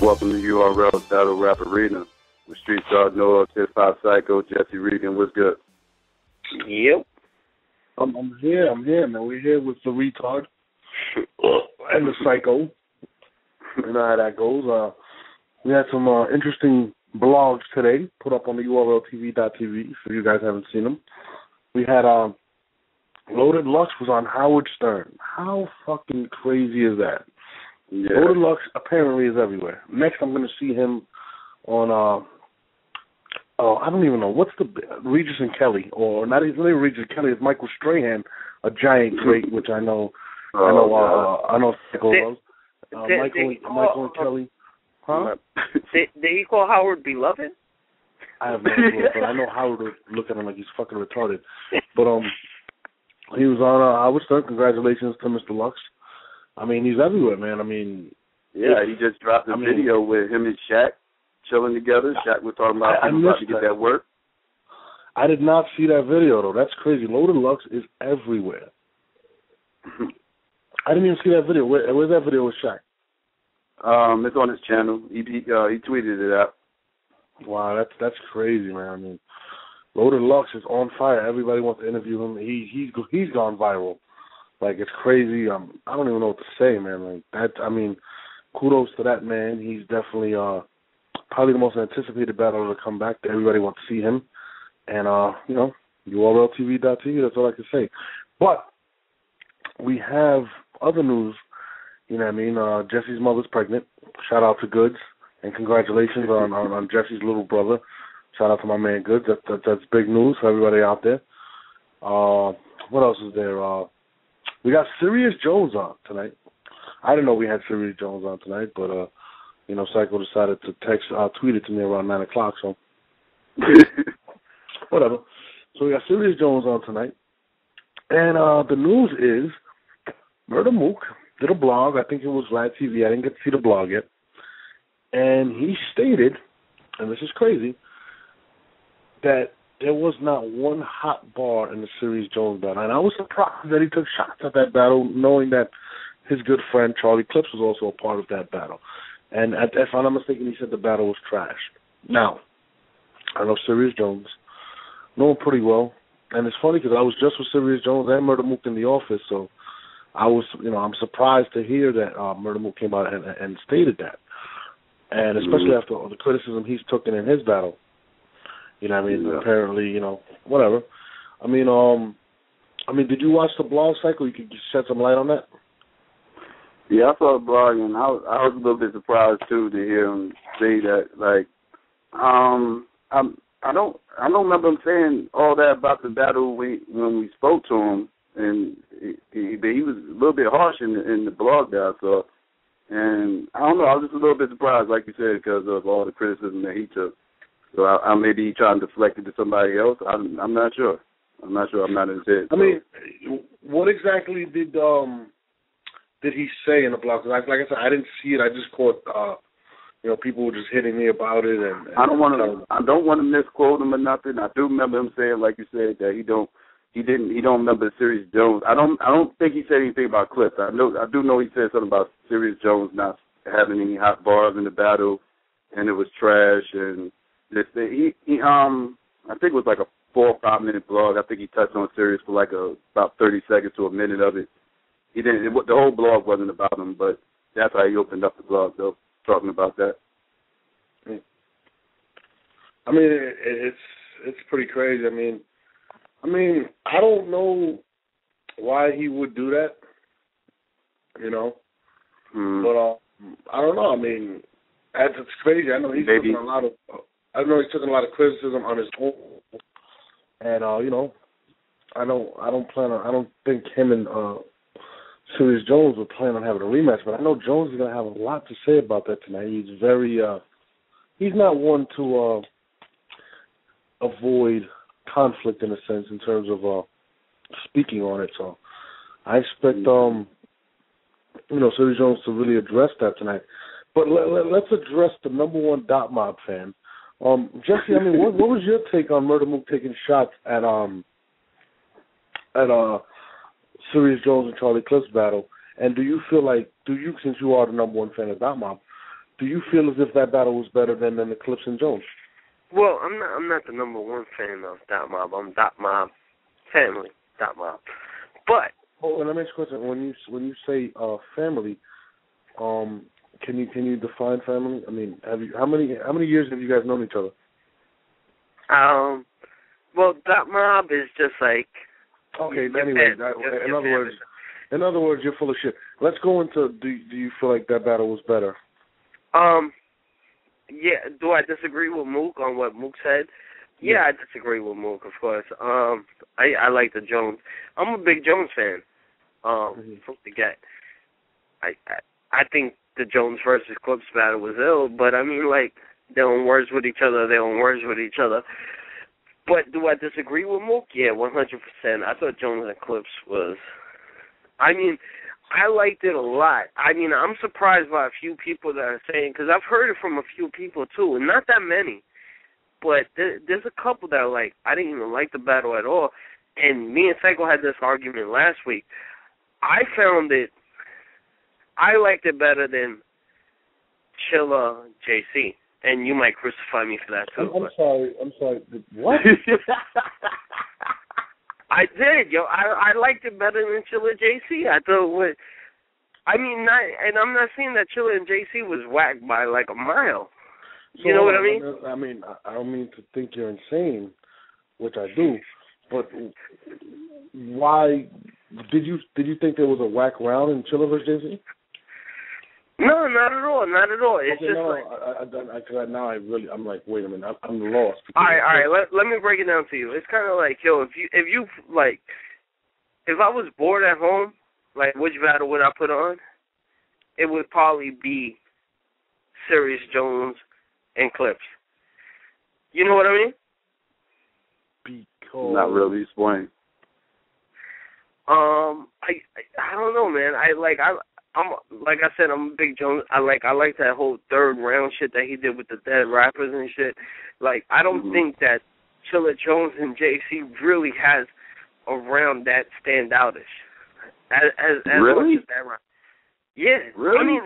Welcome to URL Battle Rap Arena with Street Star Noah, Tip 5 Psycho, Jesse Regan. What's good? Yep. I'm here, man. We're here with the retard and the psycho. You know how that goes. We had some interesting blogs today put up on the URLTV.tv, so you guys haven't seen them. We had Loaded Lux was on Howard Stern. How fucking crazy is that? Yeah. Loaded Lux apparently is everywhere. Next, I'm going to see him on, I don't even know. What's the Regis and Kelly? Or not even Regis and Kelly. It's Michael Strahan, a giant great, which I know Psycho loves. Michael and Kelly. Huh? Did he call Howard beloved? I have no idea, but I know Howard would look at him like he's fucking retarded. But he was on Howard Stern. Congratulations to Mr. Lux. I mean, he's everywhere, man. I mean, yeah, he just dropped a video with him and Shaq chilling together. Shaq was talking about him about to get that work. I did not see that video though. That's crazy. Loaded Lux is everywhere. I didn't even see that video. Where's that video with Shaq? It's on his channel. He tweeted it out. Wow, that's crazy, man. I mean, Loaded Lux is on fire. Everybody wants to interview him. He's gone viral. Like, it's crazy. I don't even know what to say, man. Like that. I mean, kudos to that man. He's definitely probably the most anticipated battle to come back. Everybody wants to see him. And URLTV.tv. That's all I can say. But we have other news. You know what I mean? Jesse's mother's pregnant. Shout out to Goods, and congratulations on Jesse's little brother. Shout out to my man Goods. That's big news for everybody out there. What else is there? We got Sirius Jones on tonight. I didn't know we had Sirius Jones on tonight, but Psycho decided to tweet it to me around 9 o'clock. So whatever. So we got Sirius Jones on tonight, and the news is Murda Mook did a blog. I think it was Vlad TV. I didn't get to see the blog yet. And he stated, and this is crazy, that there was not one hot bar in the Sirius Jones battle. And I was surprised that he took shots at that battle, knowing that his good friend Charlie Clips was also a part of that battle. And if I'm not mistaken, he said the battle was trash. Now, I know Sirius Jones, know him pretty well. And it's funny because I was just with Sirius Jones and Murda Mook in the office, so I'm surprised to hear that Murda Mook came out and stated that. And especially after all the criticism he's taken in his battle. You know what I mean? Yeah. Apparently, whatever. I mean, did you watch the blog cycle? You could shed some light on that? Yeah, I saw the blog, and I was a little bit surprised, too, to hear him say that. Like, I don't remember him saying all that about the battle when we spoke to him. And he was a little bit harsh in the blog that I saw. And I don't know, I was just a little bit surprised, like you said, because of all the criticism that he took. So I maybe he trying to deflect it to somebody else. I'm not sure. I'm not in his head. I mean, what exactly did he say in the blog? Like I said, I didn't see it. I just caught people were just hitting me about it. And I don't want to misquote him or nothing. I do remember him saying, like you said, that he don't remember Sirius Jones. I don't think he said anything about Clips. I do know he said something about Sirius Jones not having any hot bars in the battle, and it was trash. And this thing, I think it was like a 4 or 5 minute blog. I think he touched on Sirius for like about 30 seconds to a minute of it. He didn't. The whole blog wasn't about him, but that's how he opened up the blog, though, talking about that. I mean, it's pretty crazy. I mean, I don't know why he would do that, but I don't know. I mean, it's crazy. I know he's taking a lot of criticism on his own, and I don't think him and Sirius Jones would plan on having a rematch, but I know Jones is gonna have a lot to say about that tonight. He's very he's not one to avoid conflict in a sense in terms of speaking on it. So I expect Sirius Jones to really address that tonight. But let's address the number one Dot Mob fan Jesse, I mean, what was your take on Murda Mook taking shots at Sirius Jones and Charlie Clips battle? And do you feel like, since you are the number one fan of Dot Mob, do you feel as if that battle was better than the Clips and Jones? Well, I'm not the number one fan of Dot Mob. I'm Dot Mob family, Dot Mob. But let me ask you a question. When you say family, can you define family? I mean, how many years have you guys known each other? Well, Dot Mob is just like. Okay. Anyway, in other words, you're full of shit. Let's go into. Do you feel like that battle was better? Yeah. Do I disagree with Mook on what Mook said? Yeah, I disagree with Mook, of course. I like the Jones. I'm a big Jones fan. From the get. I think the Jones versus Clips battle was ill, but I mean, like, they're on words with each other. But do I disagree with Mook? Yeah, 100%. I thought Jones and Clips was. I mean, I liked it a lot. I mean, I'm surprised by a few people that are saying, because I've heard it from a few people too, and not that many. But there's a couple that are like, I didn't even like the battle at all. And me and Psycho had this argument last week. I liked it better than Chilla JC. And you might crucify me for that too. I'm sorry. What? I did, yo. I liked it better than Chilla JC. I thought and I'm not saying that Chilla and JC was whacked by like a mile. You know what I mean? I mean, I don't mean to think you're insane, which I do, but why did you think there was a whack round in Chilla versus JC? No, not at all. It's okay, just I'm like, wait a minute, I'm lost. All right. Let me break it down to you. It's kind of like, yo, if I was bored at home, like, which battle would I put on? It would probably be Sirius Jones and Clips. You know what I mean? Because not really. Explain. I don't know, man. I'm like I said, I'm a big Jones. I like that whole third round shit that he did with the dead rappers and shit. Like, I don't think that Chilla Jones and JC really has a round that stand outish. As really? Much as that round. Yeah. Really? I mean,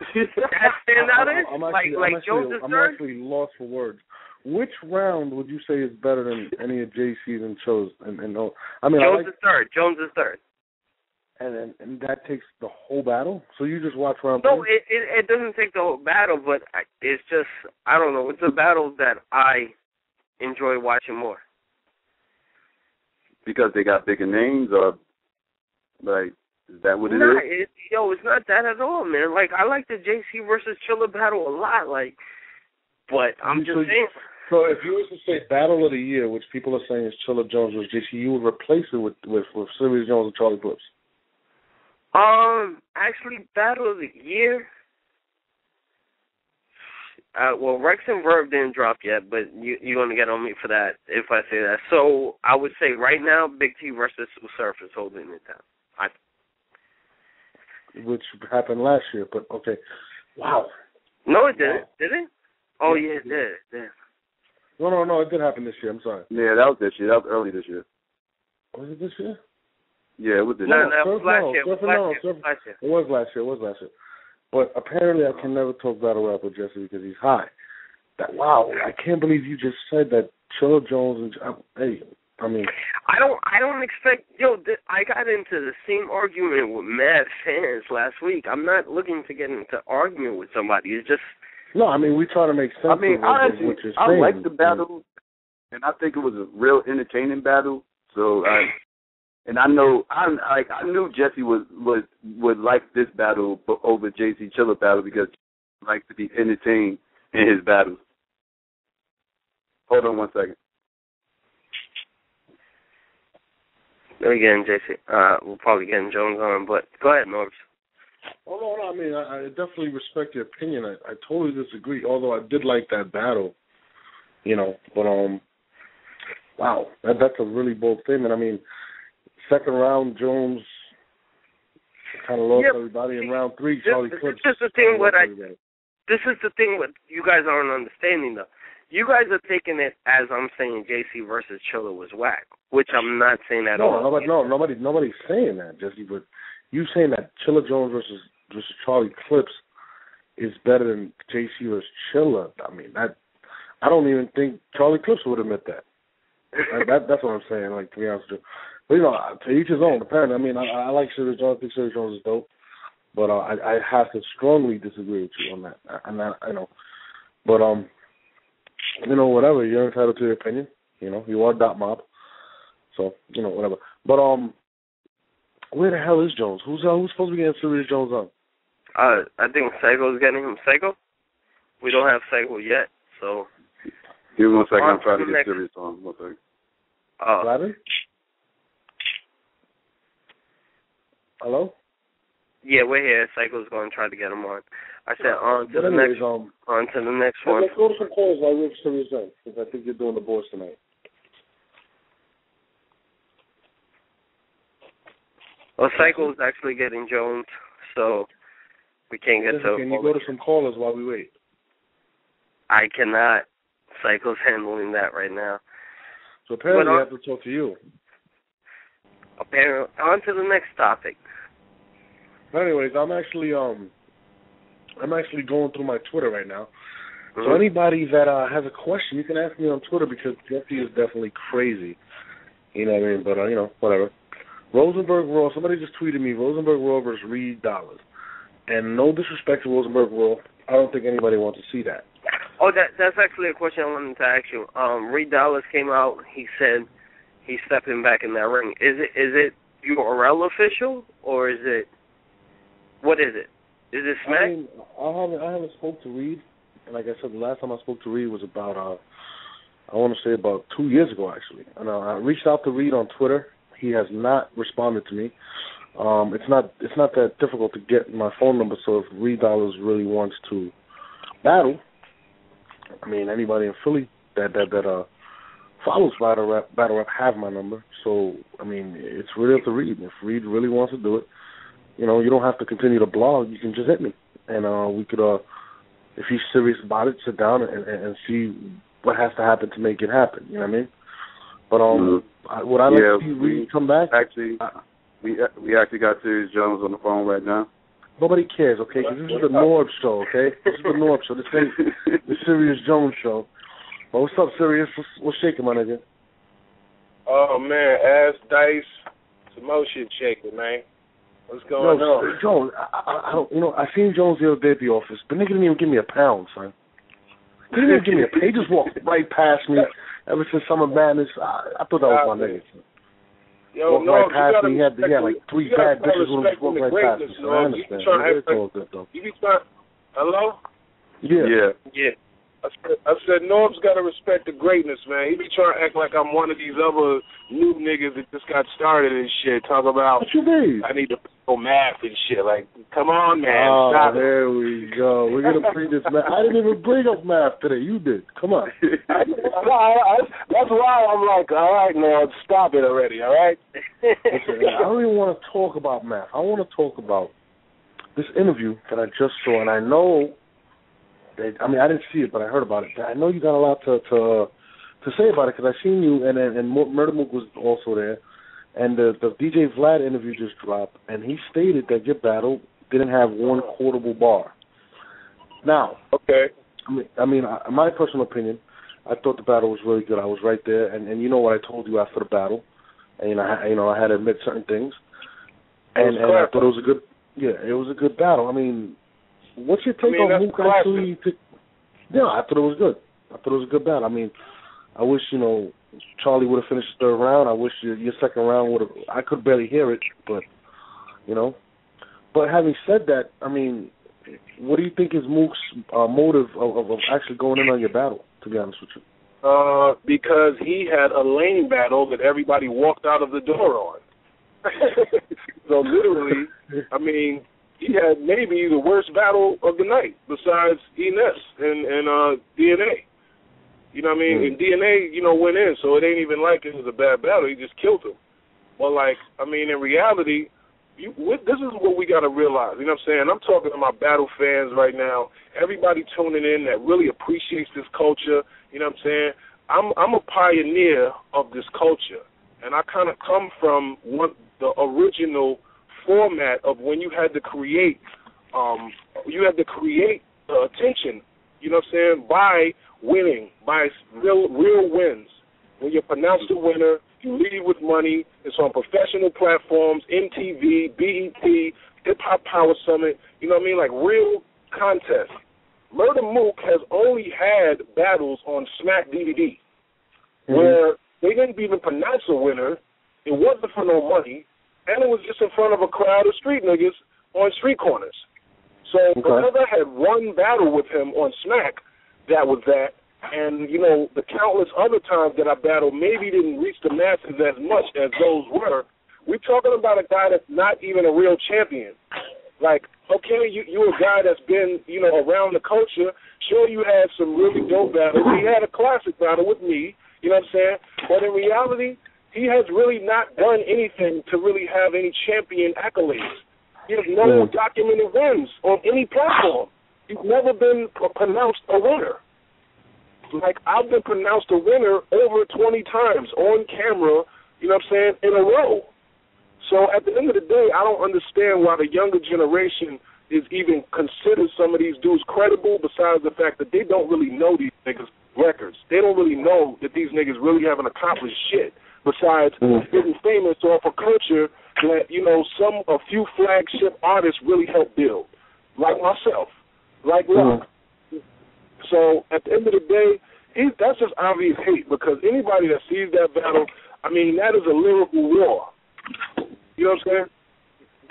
that stand outish. I'm actually lost for words. Which round would you say is better than any of JC's and Chilla's? Jones is third. And that takes the whole battle? So you just watch round No, three? it doesn't take the whole battle, but it's just, I don't know, it's a battle that I enjoy watching more. Because they got bigger names, or, like, is that what it is? It's not that at all, man. Like, I like the JC versus Chilla battle a lot, like, but I'm just saying. So if you were to say battle of the year, which people are saying is Chilla Jones versus JC, you would replace it with Sirius Jones and Charlie Clips? Actually, battle of the year. Well, Rex and Verb didn't drop yet, but you're gonna get on me for that if I say that. So I would say right now, Big T versus Surf is holding it down. Which happened last year, but okay. Wow. No, it didn't. Did it? Oh yeah, it did. Yeah. No, it did happen this year. I'm sorry. Yeah, that was this year. That was early this year. Was it this year? Yeah, it was this year. year. No, it was last year. It was last year. But apparently I can never talk battle rap with Jesse because he's high. Wow, I can't believe you just said that Chilla Jones and I don't expect. I got into the same argument with mad fans last week. I'm not looking to get into argument with somebody. It's just. No, we try to make sense of what you're saying. I like the battle, and I think it was a real entertaining battle. So, I knew Jesse would like this battle over JC Chilla battle because he likes to be entertained in his battles. Hold on one second. Again, JC, we'll probably get Jones on, but go ahead, Norbs. Oh, no, I definitely respect your opinion. I totally disagree, although I did like that battle, but, wow, that's a really bold statement. Second round, Jones kind of lost everybody. In round three, Charlie Clips. Just the thing this is the thing what you guys aren't understanding, though. You guys are taking it as I'm saying JC versus Chilla was whack, which I'm not saying at all. Nobody's saying that, Jesse. But you saying that Chilla Jones versus Charlie Clips is better than JC versus Chilla. I mean, I don't even think Charlie Clips would admit that. That's what I'm saying. Like, to be honest with you, but to each his own. Apparently, I mean, I like Sirius Jones. I think Sirius Jones is dope. But I have to strongly disagree with you on that. I know. But whatever. You're entitled to your opinion. You are Dot Mob. So, whatever. But where the hell is Jones? Who's supposed to be getting Sirius Jones on? I think Psycho's getting him. Psycho? We don't have Psycho yet, so. Give me 1 second. I'm trying to get Sirius on. 1 second. Gladys? Hello? Yeah, we're here. Psycho's going to try to get him on. I said on to the next one. Let's go to some calls while we're Sirius Jones, because I think you're doing the boys tonight. Well, Psycho's actually getting Jones, so we can't get to. Can you go to some callers while we wait? I cannot. Psycho's handling that right now. So apparently I have to talk to you. Apparently, on to the next topic. But anyways, I'm actually going through my Twitter right now. Mm-hmm. So anybody that has a question, you can ask me on Twitter, because Jesse is definitely crazy. You know what I mean? But whatever. Rosenberg Raw. Somebody just tweeted me Rosenberg Raw versus Reed Dollars. And no disrespect to Rosenberg Raw, I don't think anybody wants to see that. Oh, that's actually a question I wanted to ask you. Reed Dollars came out. He said he's stepping back in that ring. Is it URL official, or is it? What is it? Is it Smack? I mean, I haven't spoke to Reed. And like I said, the last time I spoke to Reed was about I want to say about 2 years ago, actually. And I reached out to Reed on Twitter. He has not responded to me. It's not that difficult to get my phone number. So if Reed Dollars really wants to battle, I mean, anybody in Philly that follows battle rap have my number. So I mean, it's really up to Reed. If Reed really wants to do it, you don't have to continue to blog. You can just hit me, and we could, if he's serious about it, sit down and see what has to happen to make it happen. You know what I mean? But would I like to see Reed come back? Actually, we actually got Sirius Jones on the phone right now. Nobody cares, okay? Because this is the Norb show, okay? This is the Norb show. This ain't the Sirius Jones show. Well, what's up, Sirius? What's shaking, my nigga? Oh, man, ass, dice, some more shit shaking, man. What's going on? Jones, I don't, I seen Jones the other day at the office, but nigga didn't even give me a pound, son. He didn't even give me a pound. He just walked right past me ever since Summer Madness. I thought that was my nigga. Yo, walked right past me. He had like 3 bad bitches when he walked right past me. So I understand. You be trying. Hello? Yeah. I said, Norm's got to respect the greatness, man. He be trying to act like I'm one of these other new niggas that just got started and shit. Talk about, what you mean? I need to know math and shit. Like, come on, man. Stop there we go. We're going to bring this math. I didn't even bring up math today. You did. Come on. That's why I'm like, all right, man, stop it already, all right? Listen, I don't even want to talk about math. I want to talk about this interview that I just saw, and I know... I mean, I didn't see it, but I heard about it. I know you got a lot to say about it, because I seen you, and Murda Mook was also there, and the DJ Vlad interview just dropped, and he stated that your battle didn't have one quotable bar. Now, okay. I mean, my personal opinion, I thought the battle was really good. I was right there, and you know what I told you after the battle, and I had to admit certain things, and I thought it was a good, it was a good battle. I mean. What's your take on Mook actually? Yeah, I thought it was good. I thought it was a good battle. I mean, I wish, Charlie would have finished the third round. I wish your second round would have. I could barely hear it, but, But having said that, I mean, what do you think is Mook's motive of actually going in on your battle, to be honest with you? Because he had a lane battle that everybody walked out of the door on. So literally, I mean... He had maybe the worst battle of the night besides Enes and DNA. You know what I mean? And DNA, went in, so it ain't even like it was a bad battle. He just killed him. Well, in reality, this is what we got to realize. You know what I'm saying? I'm talking to my battle fans right now. Everybody tuning in that really appreciates this culture. You know what I'm saying? I'm a pioneer of this culture, and I kind of come from the original format of when you had to create attention. You know what I'm saying? By winning, by real wins. When you're pronounced a winner, you leave with money. It's on professional platforms, MTV, BET, Hip Hop Power Summit. You know what I mean? Like real contests. Murda Mook has only had battles on Smack DVD, where they didn't even pronounce a winner. It wasn't for no money, and it was just in front of a crowd of street niggas on street corners. So because I had one battle with him on Smack, that was that. And, you know, the countless other times that I battled maybe didn't reach the masses as much as those were. We're talking about a guy that's not even a real champion. Like, okay, you're a guy that's been, you know, around the culture. Sure, you had some really dope battles. He had a classic battle with me, you know what I'm saying? But in reality, he has really not done anything to really have any champion accolades. He has no documented wins on any platform. He's never been pronounced a winner. Like, I've been pronounced a winner over 20 times on camera, you know what I'm saying, in a row. So at the end of the day, I don't understand why the younger generation is even considered some of these dudes credible, besides the fact that they don't really know these niggas' records. They don't really know that these niggas really haven't accomplished shit, besides getting famous off a culture that, you know, a few flagship artists really helped build, like myself, like Rock. So at the end of the day, that's just obvious hate, because anybody that sees that battle, I mean, that is a lyrical war. You know what I'm saying?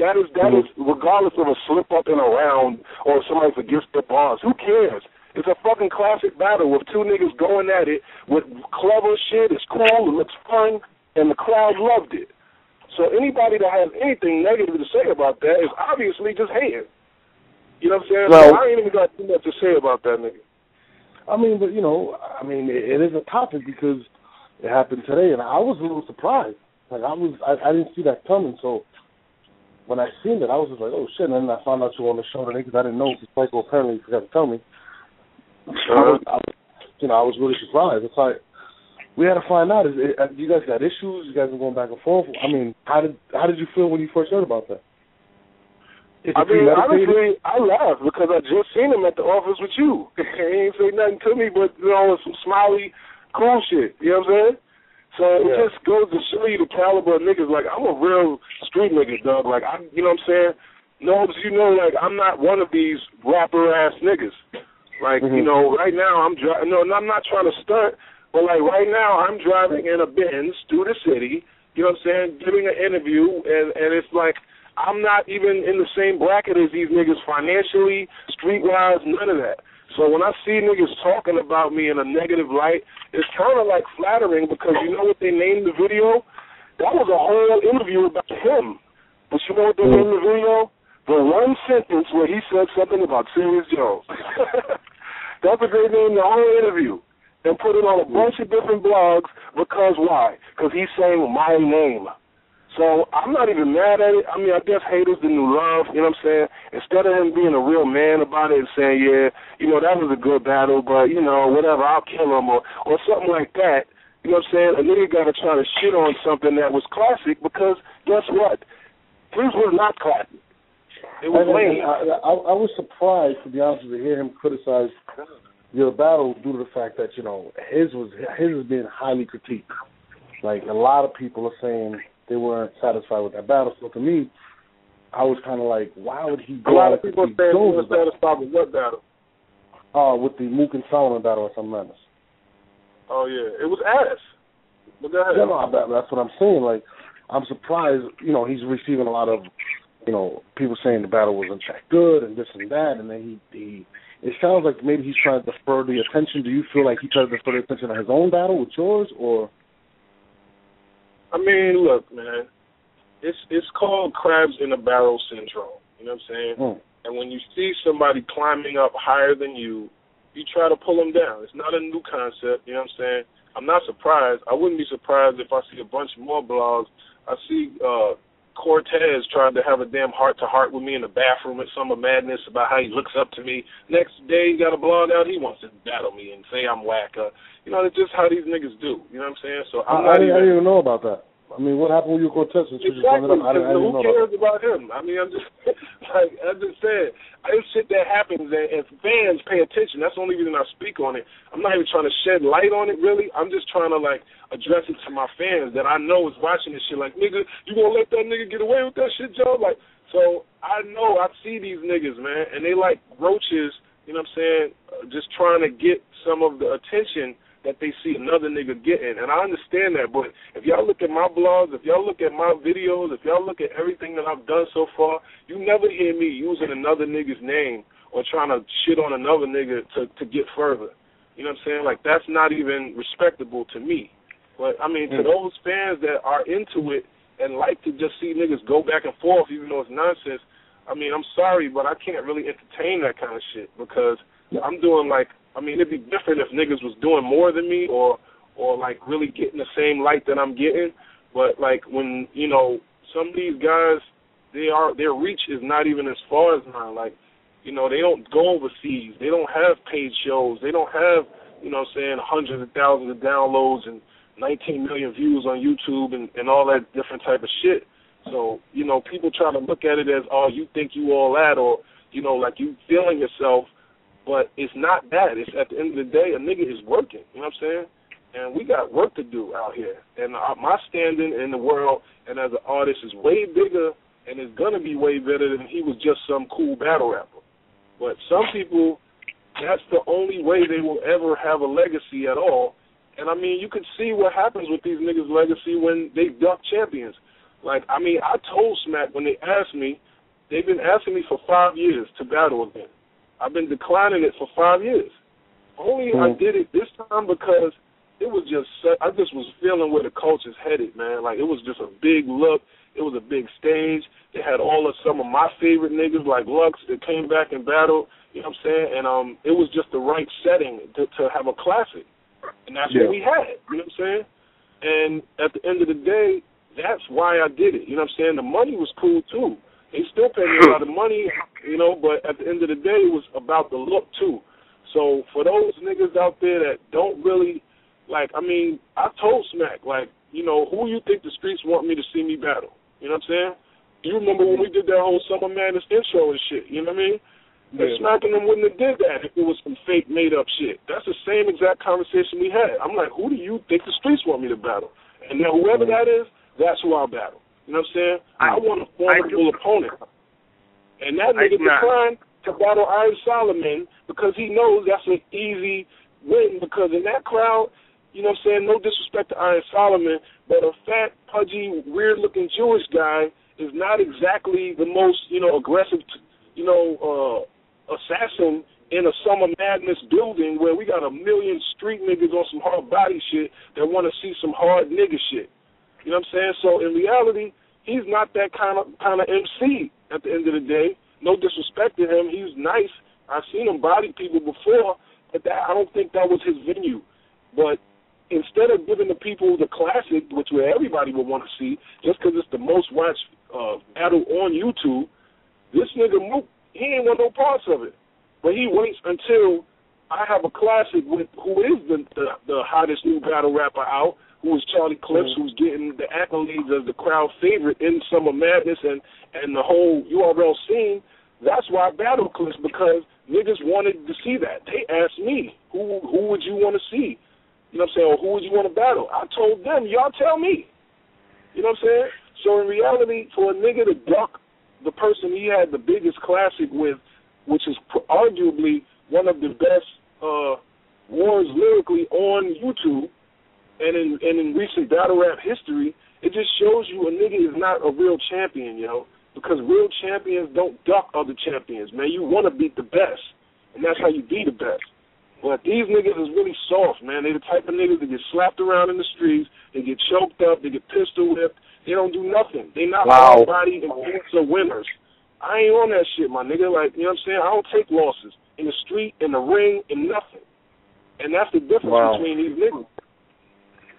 That is regardless of a slip up in a round or somebody forgets their bars. Who cares? It's a fucking classic battle with two niggas going at it with clever shit. It's cool. It looks fun, and the crowd loved it. So anybody that has anything negative to say about that is obviously just hating. You know what I'm saying? Well, so I ain't even got too much to say about that nigga. I mean, but, you know, it is a topic because it happened today, and I was a little surprised. Like, I didn't see that coming, so when I seen it, I was just like, oh, shit, and then I found out you were on the show today because I didn't know, because Michael apparently forgot to tell me. I was really surprised. It's like, we had to find out, you guys got issues? You guys are going back and forth? I mean, how did you feel when you first heard about that? I mean, honestly, I laughed because I just seen him at the office with you. He ain't say nothing to me but, you know, some smiley, cool shit. You know what I'm saying? So it just goes to show you the caliber of niggas. Like, I'm a real street nigga, dog. Like, you know what I'm saying? No, you know, like, I'm not one of these rapper-ass niggas. Like, you know, right now I'm driving. No, I'm not trying to stunt, but, like, right now I'm driving in a Benz through the city, you know what I'm saying, giving an interview, and it's like, I'm not even in the same bracket as these niggas financially, streetwise, none of that. So when I see niggas talking about me in a negative light, it's kind of like flattering, because you know what they named the video? That was a whole interview about him. But you know what they named the video? The one sentence where he said something about Sirius Jones. That's what they named the whole interview. And put it on a bunch of different blogs, because why? Because he's saying my name. So I'm not even mad at it. I mean, I guess hate is the new love, you know what I'm saying? Instead of him being a real man about it and saying, yeah, you know, that was a good battle, but, you know, whatever, I'll kill him or something like that, you know what I'm saying? A nigga got to try to shit on something that was classic, because guess what? His was not classic. It was lame. I was surprised, to be honest with you, to hear him criticize your battle due to the fact that, you know, his was being highly critiqued. Like, a lot of people are saying they weren't satisfied with that battle. So to me, I was kind of like, why would he go? A lot of people saying they weren't satisfied with what battle? With the Mook and Solomon battle or something like that. Oh, yeah. It was ass. But go ahead. Yeah, no, that's what I'm saying. Like, I'm surprised, you know, he's receiving a lot of, you know, people saying the battle wasn't that good and this and that, and then he it sounds like maybe he's trying to defer the attention. Do you feel like he tried to defer the attention on his own battle with yours, or? I mean, look, man, it's called crabs in a barrel syndrome. You know what I'm saying? And when you see somebody climbing up higher than you try to pull them down. It's not a new concept. You know what I'm saying? I'm not surprised. I wouldn't be surprised if I see a bunch more blogs. I see Cortez tried to have a damn heart-to-heart with me in the bathroom at Summer Madness about how he looks up to me. Next day, he got a blog out, he wants to battle me and say I'm whack. You know, it's just how these niggas do. You know what I'm saying? So I didn't even know about that. I mean, what happened with you, Cortez? Since you just brought it up, I didn't who know cares about him? I mean, I'm just like I just said, this shit that happens, and fans pay attention. That's the only reason I speak on it. I'm not even trying to shed light on it, really. I'm just trying to like address it to my fans that I know is watching this shit. Like, nigga, you gonna let that nigga get away with that shit, Joe? Like, so I know I see these niggas, man, and they like roaches. You know what I'm saying? Just trying to get some of the attention that they see another nigga getting. And I understand that, but if y'all look at my blogs, if y'all look at my videos, if y'all look at everything that I've done so far, you never hear me using another nigga's name or trying to shit on another nigga to get further. You know what I'm saying? Like, that's not even respectable to me. But, I mean, to those fans that are into it and like to just see niggas go back and forth even though it's nonsense, I mean, I'm sorry, but I can't really entertain that kind of shit because I'm doing like, I mean, it'd be different if niggas was doing more than me or like really getting the same light that I'm getting. But like when, you know, some of these guys, their reach is not even as far as mine. Like, you know, they don't go overseas. They don't have paid shows. They don't have, you know what I'm saying, hundreds of thousands of downloads and 19 million views on YouTube and all that different type of shit. So, you know, people try to look at it as, oh, you think you all that, or, you know, like you feeling yourself. But it's not that. It's at the end of the day, a nigga is working. You know what I'm saying? And we got work to do out here. And my standing in the world and as an artist is way bigger and is going to be way better than he was just some cool battle rapper. But some people, that's the only way they will ever have a legacy at all. And, I mean, you can see what happens with these niggas' legacy when they duck champions. Like, I mean, I told Smack when they asked me, they've been asking me for 5 years to battle again. I've been declining it for 5 years. Only I did it this time because it was just, I just was feeling where the culture's headed, man. Like, it was just a big look. It was a big stage. They had some of my favorite niggas like Lux that came back and battled, you know what I'm saying? And it was just the right setting to have a classic. And that's what we had, you know what I'm saying? And at the end of the day, that's why I did it. You know what I'm saying? The money was cool, too. They still pay me a lot of money, you know, but at the end of the day, it was about the look, too. So for those niggas out there that don't really, like, I mean, I told Smack, like, you know, who you think the streets want me to see me battle? You know what I'm saying? You remember when we did that whole Summer Madness intro and shit, you know what I mean? And Smack and them wouldn't have did that if it was some fake, made-up shit. That's the same exact conversation we had. I'm like, who do you think the streets want me to battle? And now whoever that is, that's who I'll battle. You know what I'm saying? I want a formidable opponent. And that nigga declined to battle Iron Solomon because he knows that's an easy win because in that crowd, you know what I'm saying, no disrespect to Iron Solomon, but a fat, pudgy, weird-looking Jewish guy is not exactly the most, you know, aggressive, you know, assassin in a Summer Madness building where we got a million street niggas on some hard body shit that want to see some hard nigga shit. You know what I'm saying? So in reality, he's not that kind of MC at the end of the day. No disrespect to him. He's nice. I've seen him body people before, but I don't think that was his venue. But instead of giving the people the classic, which where everybody would want to see, just because it's the most watched battle on YouTube, this nigga Mook, he ain't want no parts of it. But he waits until I have a classic with who is the hottest new battle rapper out, who is Charlie Clips, who's getting the accolades as the crowd favorite in Summer Madness and the whole URL scene. That's why I battle Clips, because niggas wanted to see that. They asked me, who would you want to see? You know what I'm saying? Or who would you want to battle? I told them, y'all tell me. You know what I'm saying? So in reality, for a nigga to duck the person he had the biggest classic with, which is arguably one of the best wars lyrically on YouTube, and in recent battle rap history, it just shows you a nigga is not a real champion, you know, because real champions don't duck other champions, man. You want to beat the best, and that's how you be the best. But these niggas is really soft, man. They the type of niggas that get slapped around in the streets, they get choked up, they get pistol whipped, they don't do nothing. They not all-body and cancer winners. I ain't on that shit, my nigga. Like, you know what I'm saying? I don't take losses in the street, in the ring, in nothing. And that's the difference between these niggas.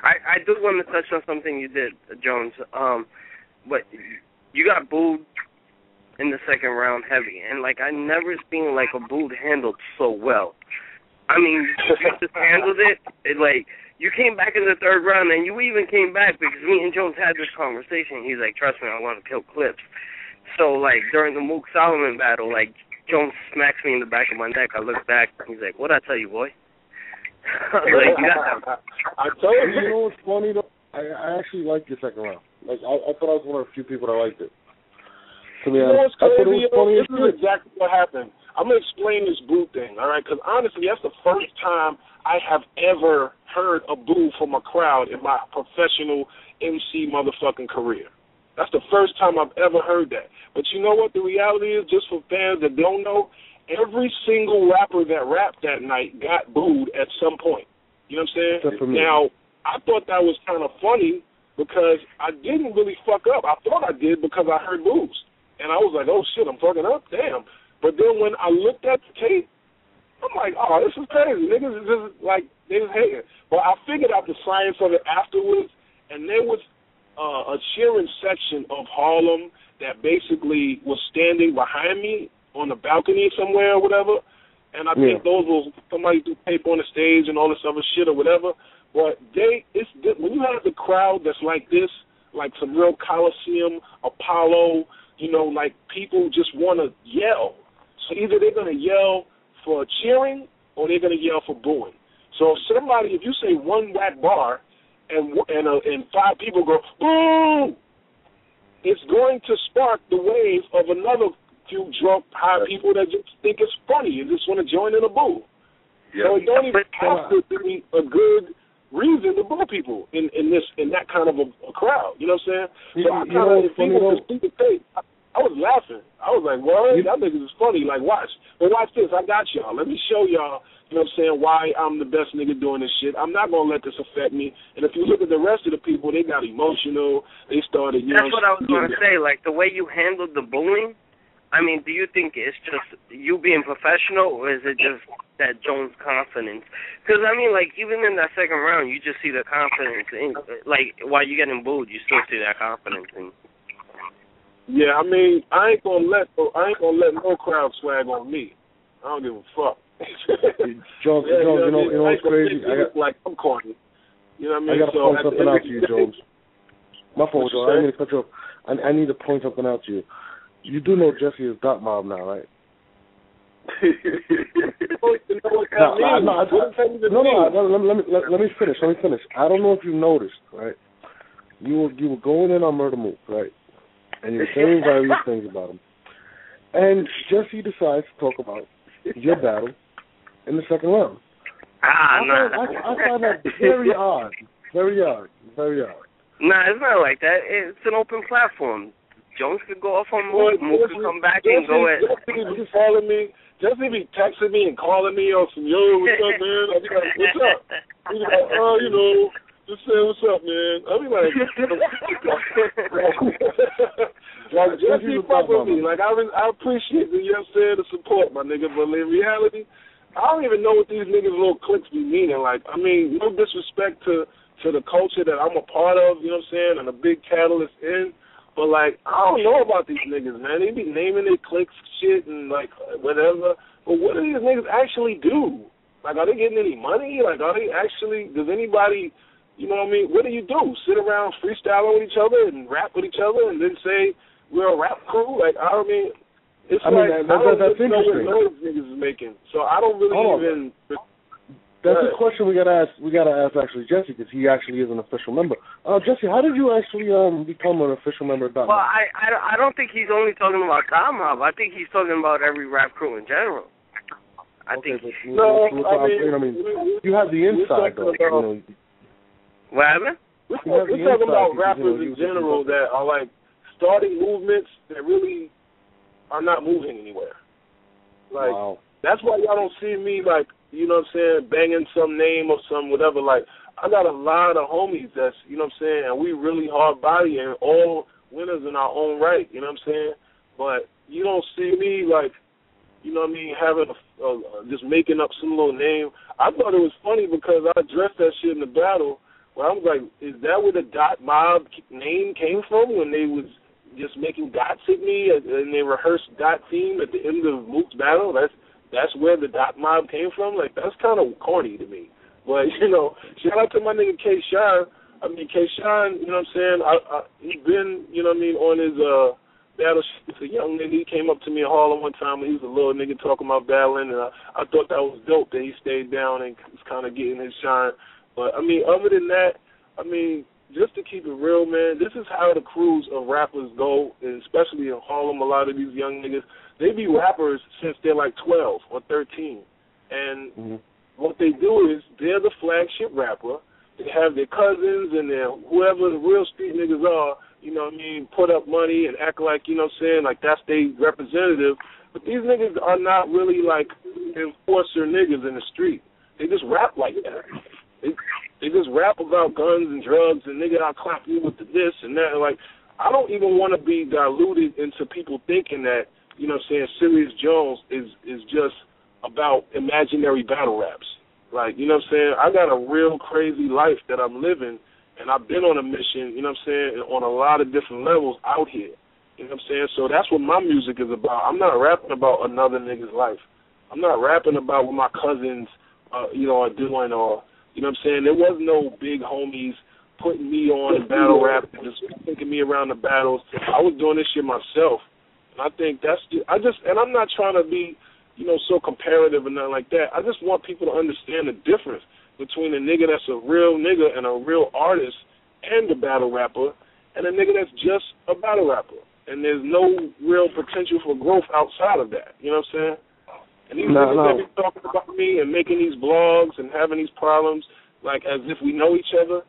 I do want to touch on something you did, Jones. But you got booed in the second round heavy, and like I never seen like a booed handled so well. I mean, you just handled it. Like you came back in the third round, and you even came back because me and Jones had this conversation. He's like, "Trust me, I want to kill Clips." So like during the Mook Solomon battle, like Jones smacks me in the back of my neck. I look back, he's like, "What'd I tell you, boy?" Like, you got I told you. You know what's funny though? I actually liked your second round. Like I thought I was one of the few people that liked it. To be honest, I thought it was funny. This is exactly what happened. I'm gonna explain this boo thing, all right? Because honestly, that's the first time I have ever heard a boo from a crowd in my professional MC motherfucking career. That's the first time I've ever heard that. But you know what the reality is, just for fans that don't know, every single rapper that rapped that night got booed at some point. You know what I'm saying? Now, I thought that was kind of funny because I didn't really fuck up. I thought I did because I heard boos. And I was like, oh, shit, I'm fucking up? Damn. But then when I looked at the tape, I'm like, oh, this is crazy. Niggas is just, like, they just hating. But I figured out the science of it afterwards, and there was a cheering section of Harlem that basically was standing behind me on the balcony somewhere or whatever, and I think those was somebody threw tape on the stage and all this other shit or whatever. But when you have the crowd that's like this, like some real Coliseum, Apollo, you know, like people just want to yell. So either they're going to yell for cheering or they're going to yell for booing. So if you say one whack bar and 5 people go, boo, it's going to spark the wave of another few drunk, high people that just think it's funny and just want to join in a boo. Yep. So it don't even have to be a good reason to boo people in that kind of a crowd. You know what I'm saying? So I kind of, if people could see the tape, I was laughing. I was like, well, y'all niggas is funny. Like, watch. But watch this. I got y'all. Let me show y'all, you know what I'm saying, why I'm the best nigga doing this shit. I'm not going to let this affect me. And if you look at the rest of the people, they got emotional. They started, you know. That's what I was going to say. Like, the way you handled the bullying, I mean, do you think it's just you being professional, or is it just that Jones' confidence? Because, I mean, like, even in that second round, you just see the confidence. Like, while you're getting booed, you still see that confidence in. Yeah, I mean, I ain't gonna let no crowd swag on me. I don't give a fuck. Jones, you know what's crazy? Like I'm corny. You know what I mean? I gotta point something out to you, Jones. My fault, Jones. I need to cut you off. I need to point something out to you. You do know Jesse is Dot Mob now, right? Let me finish. I don't know if you noticed, right? You were going in on Murda Mook, right? And you're saying various things about him. And Jesse decides to talk about your battle in the second round. I find that very odd. Very odd. Nah, it's not like that. It's an open platform. Jones could go off on Mook. Mook could come back and go at... Jesse calling me. Jesse be texting me and calling me on some, yo, what's up, man? I be like, what's up? He be like, oh, you know... Just say what's up, man. I be like, Jesse fuck with me. Like, I appreciate the, you know what I'm saying, the support, my nigga. But in reality, I don't even know what these niggas' little cliques be meaning. Like, I mean, no disrespect to the culture that I'm a part of, you know what I'm saying, and a big catalyst in. But, like, I don't know about these niggas, man. They be naming their cliques shit and, like, whatever. But what do these niggas actually do? Like, are they getting any money? Like, are they actually, does anybody... You know what I mean? What do you do? Sit around freestyling with each other and rap with each other and then say we're a rap crew? Like, I mean, it's I don't know what noise niggas is making. So I don't really even... That's a question we gotta ask actually Jesse, because he actually is an official member. Jesse, how did you actually become an official member of Dot Mob? Well, I don't think he's only talking about Dot Mob. I think he's talking about every rap crew in general. I mean, you have the inside though. What happened? We're talking about rappers in general that are like starting movements that really are not moving anywhere. Like, that's why y'all don't see me like, you know what I'm saying, banging some name or some whatever. Like, I got a lot of homies that's, you know what I'm saying, and we really hard body and all winners in our own right, you know what I'm saying? But you don't see me like, you know what I mean, having just making up some little name. I thought it was funny because I addressed that shit in the battle. Well, I was like, is that where the Dot Mob name came from when they was just making dots at me, and they rehearsed dot theme at the end of Mook's battle. That's where the dot mob came from. Like, that's kind of corny to me. But, you know, shout out to my nigga K-Shine. I mean, K-Shine, you know what I'm saying, he's been, you know what I mean, on his battle. It's a young nigga. He came up to me in Harlem one time when he was a little nigga talking about battling, and I thought that was dope that he stayed down and was kind of getting his shine. But, I mean, other than that, I mean, just to keep it real, man, this is how the crews of rappers go, and especially in Harlem, a lot of these young niggas, they be rappers since they're like 12 or 13. And what they do is they're the flagship rapper. They have their cousins and their whoever the real street niggas are, you know what I mean, put up money and act like, you know what I'm saying, like that's their representative. But these niggas are not really like enforcer niggas in the street. They just rap like that. They just rap about guns and drugs and nigga, I'll clap you with the this and that. Like, I don't even want to be diluted into people thinking that, you know what I'm saying, Sirius Jones is just about imaginary battle raps. Like, you know what I'm saying, I got a real crazy life that I'm living, and I've been on a mission, you know what I'm saying, on a lot of different levels out here. You know what I'm saying? So that's what my music is about. I'm not rapping about another nigga's life. I'm not rapping about what my cousins, you know, are doing, or, you know what I'm saying, there was no big homies putting me on in battle rap and just taking me around the battles. I was doing this shit myself. And I think that's and I'm not trying to be, you know, so comparative and nothing like that. I just want people to understand the difference between a nigga that's a real nigga and a real artist and a battle rapper and a nigga that's just a battle rapper. And there's no real potential for growth outside of that. You know what I'm saying? And these niggas that be talking about me and making these blogs and having these problems, like as if we know each other,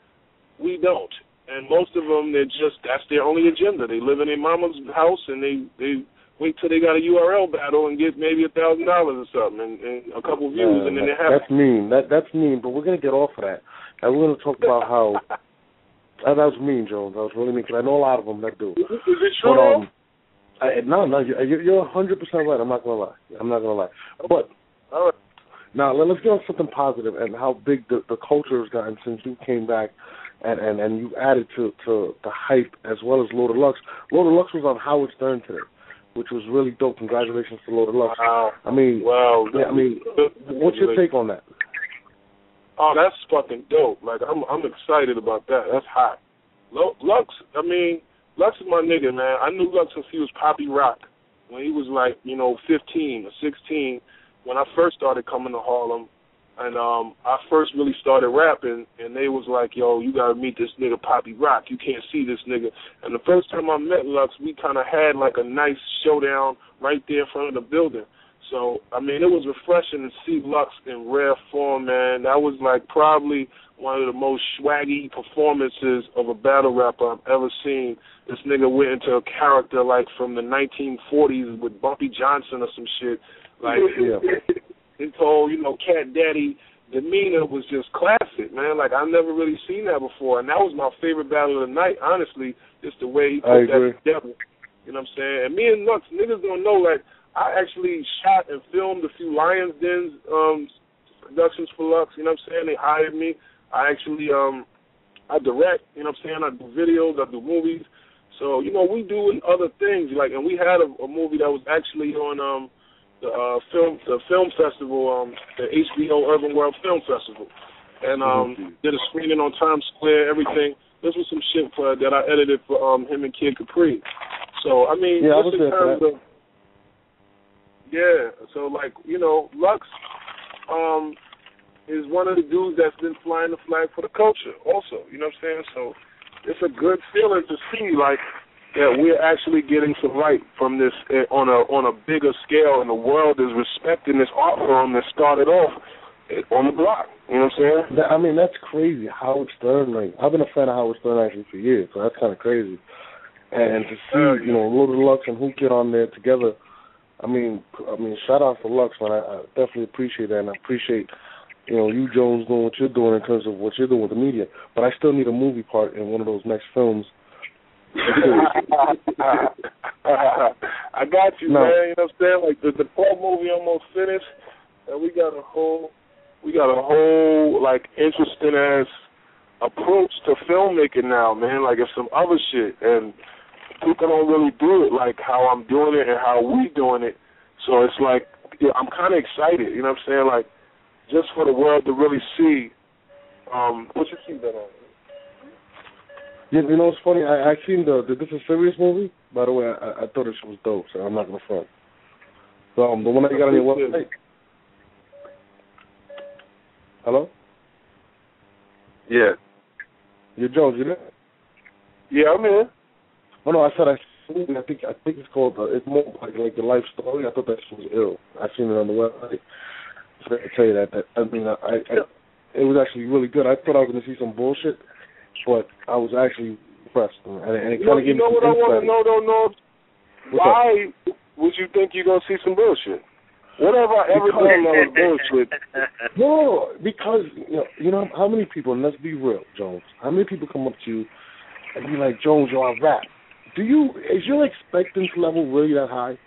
we don't. And most of them, that's their only agenda. They live in their mama's house and they wait till they got a URL battle and get maybe $1,000 or something and a couple views, and then they have. That's mean. That's mean. But we're gonna get off of that, and we're gonna talk about how that was mean, Jones. That was really mean because I know a lot of them that do. Is it true? But, no, you're 100% right. I'm not gonna lie. But all right. Now let's get on something positive and how big the culture has gotten since you came back. And you added to the hype as well as Loaded Lux. Loaded Lux was on Howard Stern today, which was really dope. Congratulations to Loaded Lux. Wow. I mean, what's your take on that? Oh, that's fucking dope. Like, I'm excited about that. That's hot. Lux, I mean, Lux is my nigga, man. I knew Lux since he was Poppy Rock, when he was like, 15 or 16, when I first started coming to Harlem. And I first really started rapping, and they was like, yo, you got to meet this nigga Poppy Rock. You can't see this nigga. And the first time I met Lux, we kind of had like a nice showdown right there in front of the building. So, I mean, it was refreshing to see Lux in rare form, man. That was like probably one of the most swaggy performances of a battle rapper I've ever seen. This nigga went into a character like from the 1940s with Bumpy Johnson or some shit. Like, his whole, Cat Daddy demeanor was just classic, man. Like, I've never really seen that before. And that was my favorite battle of the night, honestly, just the way he put that together. You know what I'm saying? And me and Lux, niggas don't know, like, I actually shot and filmed a few Lions Den productions for Lux, you know what I'm saying? They hired me. I actually, I direct, you know what I'm saying? I do videos, I do movies. So, we do other things. Like, and we had a movie that was actually on the film festival, the HBO Urban World Film Festival, and did a screening on Times Square, everything. This was some shit that I edited for him and Kid Capri. So I mean, just in terms of so like Lux is one of the dudes that's been flying the flag for the culture, also. You know what I'm saying? So it's a good feeling to see like. Yeah, we're actually getting some light from this on a bigger scale, and the world is respecting this art form that started off on the block. You know what I'm saying? I mean, that's crazy. Howard Stern, like, I've been a fan of Howard Stern actually for years, so that's kind of crazy. And to see, Loaded Lux and Hook get on there together, I mean, shout out to Lux, man. I definitely appreciate that, and I appreciate, you Jones doing what you're doing in terms of what you're doing with the media. But I still need a movie part in one of those next films. I got you, man. You know what I'm saying? Like the Paul movie almost finished, and we got a whole like interesting ass approach to filmmaking now, man. Like it's some other shit, and people don't really do it like how I'm doing it and how we doing it. So it's like, I'm kind of excited, you know what I'm saying? Like, just for the world to really see. What's your seatbelt on? Yeah, you know, it's funny. I seen this is SERIUS movie. By the way, I thought it was dope, so I'm not gonna front. So the one that you got on your website. Hello? Yeah. You Jones, you there? Yeah, I'm here. Oh no, I said I think it's called. It's more like the life story. I thought that shit was ill. I seen it on the website. So I can tell you that. I mean, it was actually really good. I thought I was gonna see some bullshit, but I was actually impressed, and it kind of gave me some insight. You know what I want to know, though? Why would you think you're gonna see some bullshit? What have I ever done that was bullshit? No, because you know how many people, and let's be real, Jones, how many people come up to you and be like, Jones, yo, I rap. Is your expectance level really that high?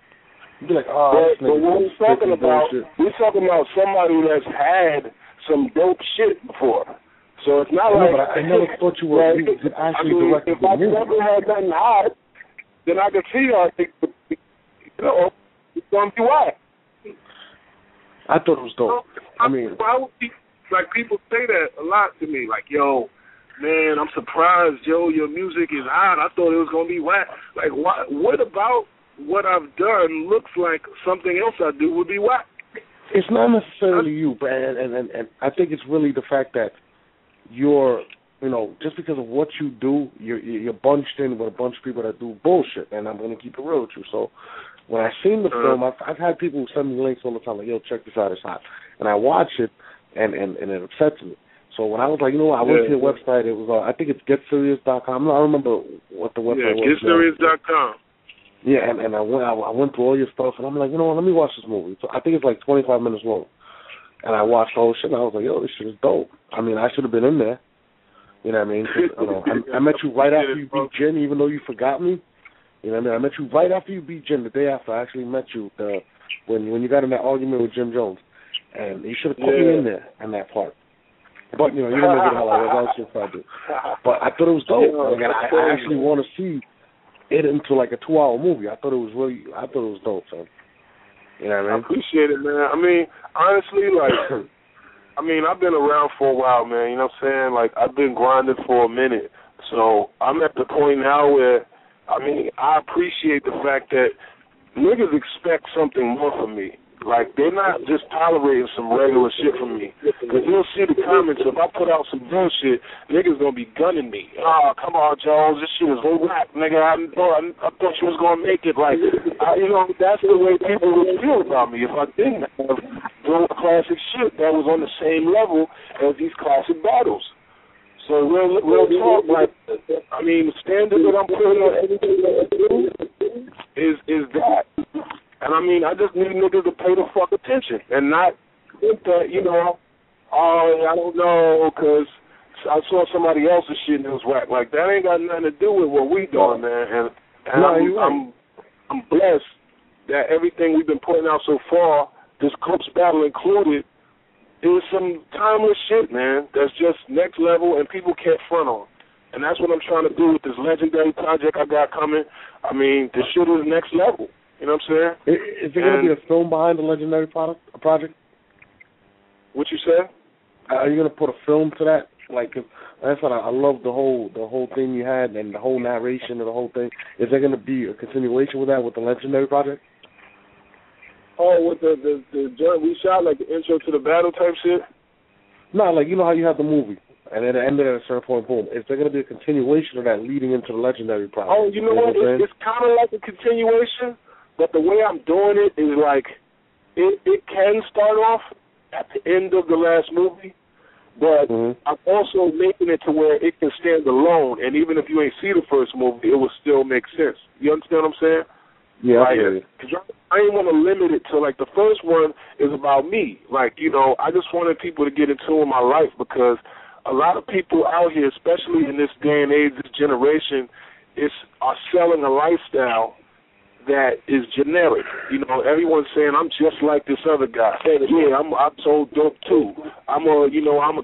You'd be like, oh, but what we're talking about, somebody that's had some dope shit before. So it's not like... But I never thought you were actually directed the movie. If I never had nothing hot, then I could see how it's going to be whack. I thought it was dope. I mean... Like, people say that a lot to me. Like, yo, man, I'm surprised, yo, your music is hot. I thought it was going to be whack. Like, what about what I've done looks like something else I do would be whack? It's not necessarily you, but and I think it's really the fact that you're, just because of what you do, you're bunched in with a bunch of people that do bullshit, and I'm going to keep it real with you. So when I seen the film, I've had people send me links all the time, like, yo, check this out, it's hot. And I watch it, and it upsets me. So when I was like, you know what, I went to your website, it was, I think it's GetSerious.com. I don't remember what the website was. GetSerious.com. Yeah, and I went through all your stuff, and I'm like, you know what, let me watch this movie. So I think it's like 25 minutes long. And I watched the whole shit, and I was like, yo, this shit is dope. I mean, I should have been in there. You know what I mean? I met you right after you beat Jen, even though you forgot me. You know what I mean? I met you right after you beat Jen, the day after I actually met you, when you got in that argument with Jim Jones. And you should have put me in there in that part. But, you didn't make it how I was. I was just trying to do. But I thought it was dope. I actually want to see it into like a 2-hour movie. I thought it was dope, son. You know what I mean? I appreciate it, man. I mean, honestly, like, I've been around for a while, man. You know what I'm saying? Like, I've been grinding for a minute. So I'm at the point now where, I appreciate the fact that niggas expect something more from me. Like, they're not just tolerating some regular shit from me. Because you'll see the comments, if I put out some bullshit, niggas gonna be gunning me. Oh, come on, Jones, this shit is way whack, nigga. I thought you was gonna make it. Like, that's the way people would feel about me if I didn't have doing classic shit that was on the same level as these classic battles. So real talk, like, the standard that I'm putting on everything that I do is that. And I just need niggas to pay the fuck attention and not think that, I don't know, because I saw somebody else's shit and it was whack. Like, that ain't got nothing to do with what we doing, man. And I'm blessed that everything we've been putting out so far, this Clips battle included, is some timeless shit, man, that's just next level and people can't front on. And that's what I'm trying to do with this legendary project I got coming. This shit is next level. You know what I'm saying? Is there going to be a film behind the legendary project? What you said? Are you going to put a film to that? Like, that's what I love the whole thing you had and the whole narration of the whole thing. Is there going to be a continuation with that with the legendary project? Oh, with the joint we shot, like the intro to the battle type shit? No, like, you know how you have the movie, and then it ended at a certain point, boom. Is there going to be a continuation of that leading into the legendary project? Oh, you know what? It's kind of like a continuation, but the way I'm doing it is like, it can start off at the end of the last movie, but I'm also making it to where it can stand alone, and even if you ain't see the first movie, it will still make sense. You understand what I'm saying? Yeah, because I ain't want to limit it to, like, the first one is about me. Like, I just wanted people to get in tune with my life because a lot of people out here, especially in this day and age, this generation, are selling a lifestyle that is generic. Everyone's saying, I'm just like this other guy. Yeah, I'm so dope too. I'm a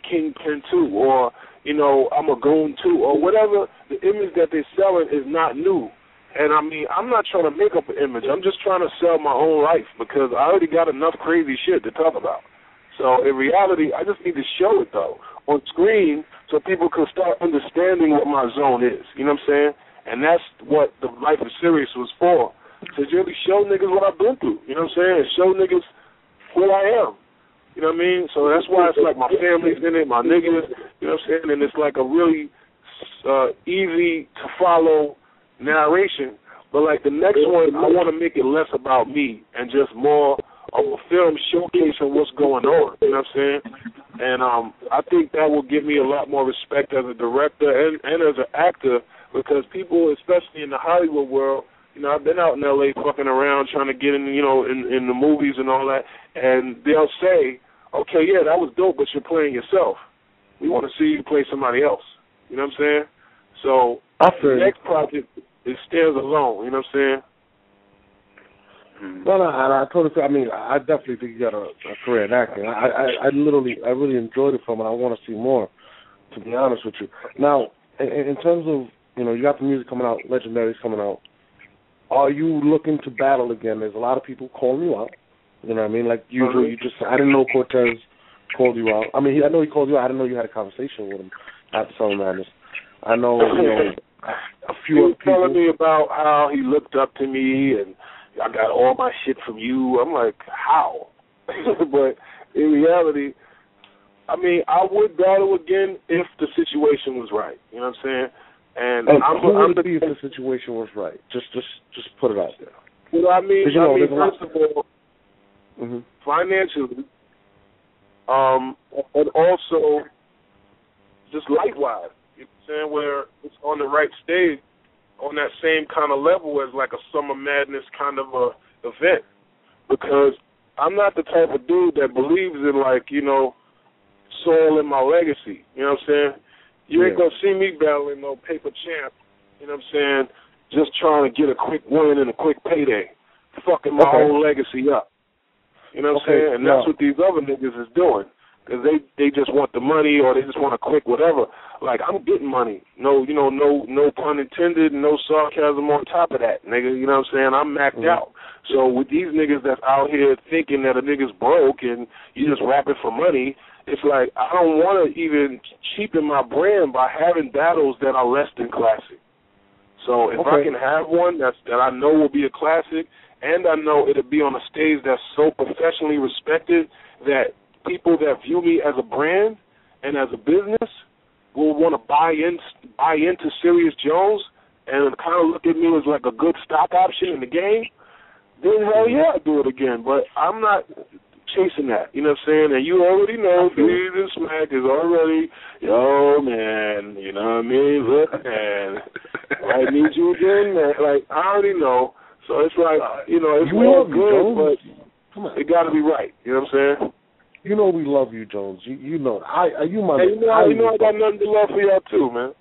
kingpin too, or, I'm a goon too, or whatever. The image that they're selling is not new. And, I mean, I'm not trying to make up an image. I'm just trying to sell my own life because I already got enough crazy shit to talk about. So, in reality, I just need to show it, though, on screen so people can start understanding what my zone is. You know what I'm saying? And that's what the Life of Sirius was for, to really show niggas what I've been through. You know what I'm saying? Show niggas who I am. You know what I mean? So that's why it's like my family's in it, my niggas, you know what I'm saying? And it's like a really easy to follow narration. But like the next one, I want to make it less about me and just more of a film showcasing what's going on. You know what I'm saying? And I think that will give me a lot more respect as a director and as an actor, because people, especially in the Hollywood world, you know, I've been out in L.A. fucking around trying to get in, you know, in the movies and all that, and they'll say, okay, yeah, that was dope, but you're playing yourself. We want to see you play somebody else. You know what I'm saying? So the next project, it stands alone. You know what I'm saying? No, I totally. I mean, I definitely think you got a career in acting. I really enjoyed it from it. I want to see more, to be honest with you. Now, in terms of, you know, you got the music coming out, Legendary's coming out. Are you looking to battle again? There's a lot of people calling you out. You know what I mean? Like usually, you just. I didn't know Cortez called you out. I mean, I know he called you out. I didn't know you had a conversation with him after Summer Madness. I know, you know, a few he was people telling me about how he looked up to me and I got all my shit from you. I'm like, how? But in reality, I mean, I would battle again if the situation was right. You know what I'm saying? And who would it be if the situation was right? Just put it out there. Well, I mean, first of all, mm-hmm. financially, and also just life-wise. You know what I'm saying? Where it's on the right stage, on that same kind of level as like a Summer Madness kind of a event. Because I'm not the type of dude that believes in, like, you know, soul in my legacy. You know what I'm saying? You ain't going to see me battling no paper champ, you know what I'm saying, just trying to get a quick win and a quick payday, fucking my whole legacy up. You know what I'm saying? And that's what these other niggas is doing, because they just want the money or they just want a quick whatever. Like, I'm getting money. No, you know, no pun intended, no sarcasm on top of that, nigga. You know what I'm saying? I'm maxed out. So with these niggas that's out here thinking that a nigga's broke and you just rapping for money, it's like I don't want to even cheapen my brand by having battles that are less than classic. So if I can have one that I know will be a classic, and I know it'll be on a stage that's so professionally respected that people that view me as a brand and as a business will want to buy into Sirius Jones and kind of look at me as like a good stock option in the game, then hell yeah, I'll do it again. But I'm not chasing that, you know what I'm saying? And you already know Breeze and Smack is already, yo, man, you know what I mean? Look, man, I need you again, man. Like, I already know. So it's like, you know, it's all good, but it got to be right, you know what I'm saying? You know we love you, Jones. You know. You know I got nothing to love for y'all too, man.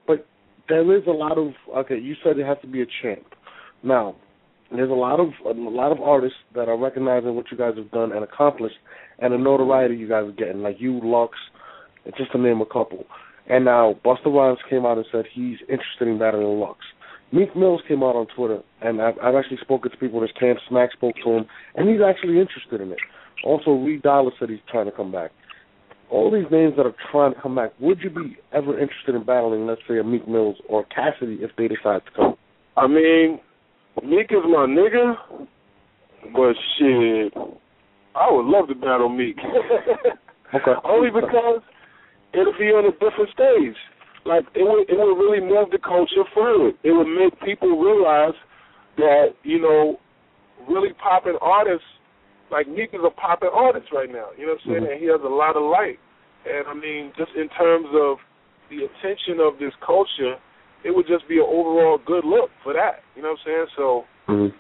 But there is a lot of, you said it has to be a champ. Now, there's a lot of artists that are recognizing what you guys have done and accomplished, and the notoriety you guys are getting, like you, Lux, just to name a couple. And now Busta Rhymes came out and said he's interested in battling Lux. Meek Mills came out on Twitter, and I've actually spoken to people. This Cam Smack spoke to him, and he's actually interested in it. Also, Reed Dollar said he's trying to come back. All these names that are trying to come back, would you be ever interested in battling, let's say, a Meek Mills or Cassidy if they decide to come? I mean, Meek is my nigga, but shit, I would love to battle Meek. Only because it'll be on a different stage. Like, it would really move the culture forward. It would make people realize that, you know, really popping artists, like Meek is a popping artist right now, you know what I'm saying? And he has a lot of light. And, I mean, just in terms of the attention of this culture, it would just be an overall good look for that, you know what I'm saying? So,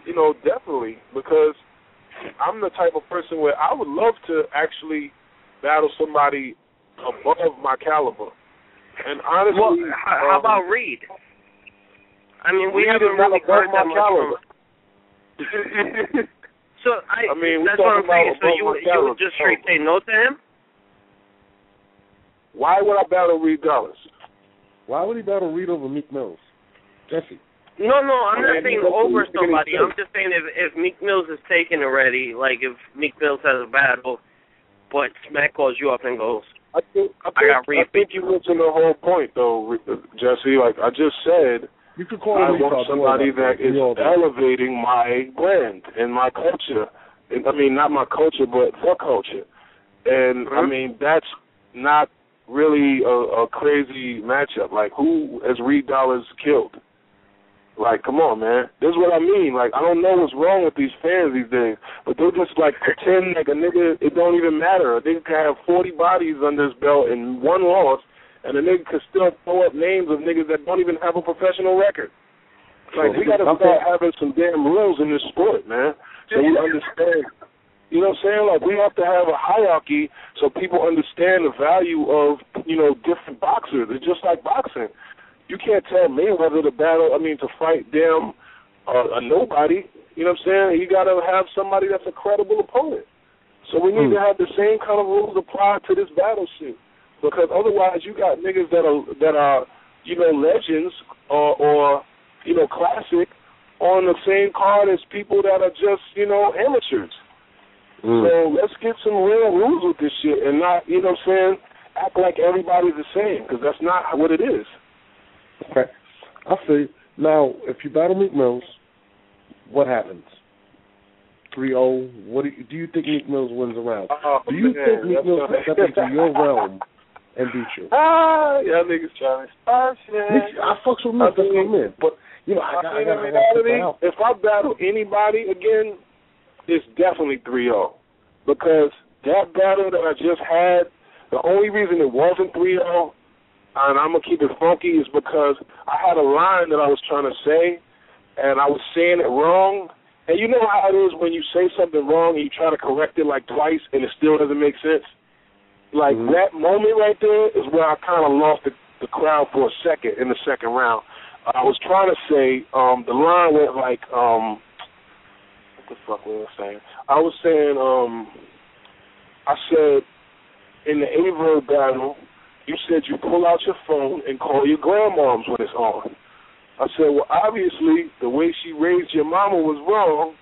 you know, definitely, because I'm the type of person where I would love to actually battle somebody above my caliber. And honestly, well, how about Reed? I mean, we haven't really heard that much from. So I mean, that's what I'm saying. So you would just straight say no to him? Why would I battle Reed Dollars? Why would he battle Reed over Meek Mills? Jesse. No, I'm not saying over somebody. I'm just saying if Meek Mills is taken already, like if Meek Mills has a battle, but Smack calls you up and goes, I think you mentioned the whole point, though, Jesse. Like I just said, you could call I want somebody that is elevating my brand and my culture. I mean, not my culture, but the culture. And, I mean, that's not really a crazy matchup. Like, who has Reed Dollars killed? Like, come on, man. This is what I mean. Like, I don't know what's wrong with these fans these days, but they'll just, like, pretend like a nigga, it don't even matter. A nigga can have 40 bodies under his belt and one loss, and a nigga can still throw up names of niggas that don't even have a professional record. Like, we got to start having some damn rules in this sport, man, so we understand. You know what I'm saying? Like, we have to have a hierarchy so people understand the value of, you know, different boxers. It's just like boxing. You can't tell Mayweather to fight damn a nobody. You know what I'm saying? You got to have somebody that's a credible opponent. So we need to have the same kind of rules applied to this battle shit. Because otherwise you got niggas that are you know, legends or you know, classic on the same card as people that are just, you know, amateurs. So let's get some real rules with this shit and not, you know what I'm saying, act like everybody's the same, because that's not what it is. Okay. I see. Now, if you battle Meek Mills, what happens? 3-0? What do you think Meek Mills wins a round? Do you think Meek Mills can step into your realm and beat you? Yeah, niggas trying to start shit. I fucks with Meek, that's what I mean. But, you know, I got if I battle anybody again, it's definitely 3-0. Because that battle that I just had, the only reason it wasn't 3-0, and I'm going to keep it funky, is because I had a line that I was trying to say, and I was saying it wrong. And you know how it is when you say something wrong and you try to correct it like twice and it still doesn't make sense? Like that moment right there is where I kind of lost the crowd for a second in the second round. I was trying to say, the line went like, what the fuck was I saying? I was saying, I said, in the A-Verb battle, you said you pull out your phone and call your grandmoms when it's on. I said, well, obviously, the way she raised your mama was wrong,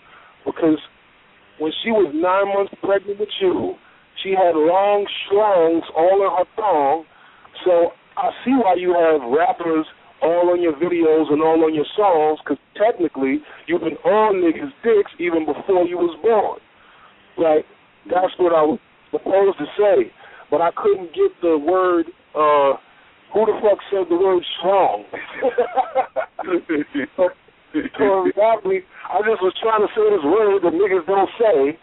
because when she was 9 months pregnant with you, she had long schlongs all in her thong. So I see why you have rappers all on your videos and all on your songs, because technically you've been on niggas' dicks even before you was born. Like, that's what I was supposed to say. But I couldn't get the word, who the fuck said the word schlong? So exactly, I just was trying to say this word that niggas don't say,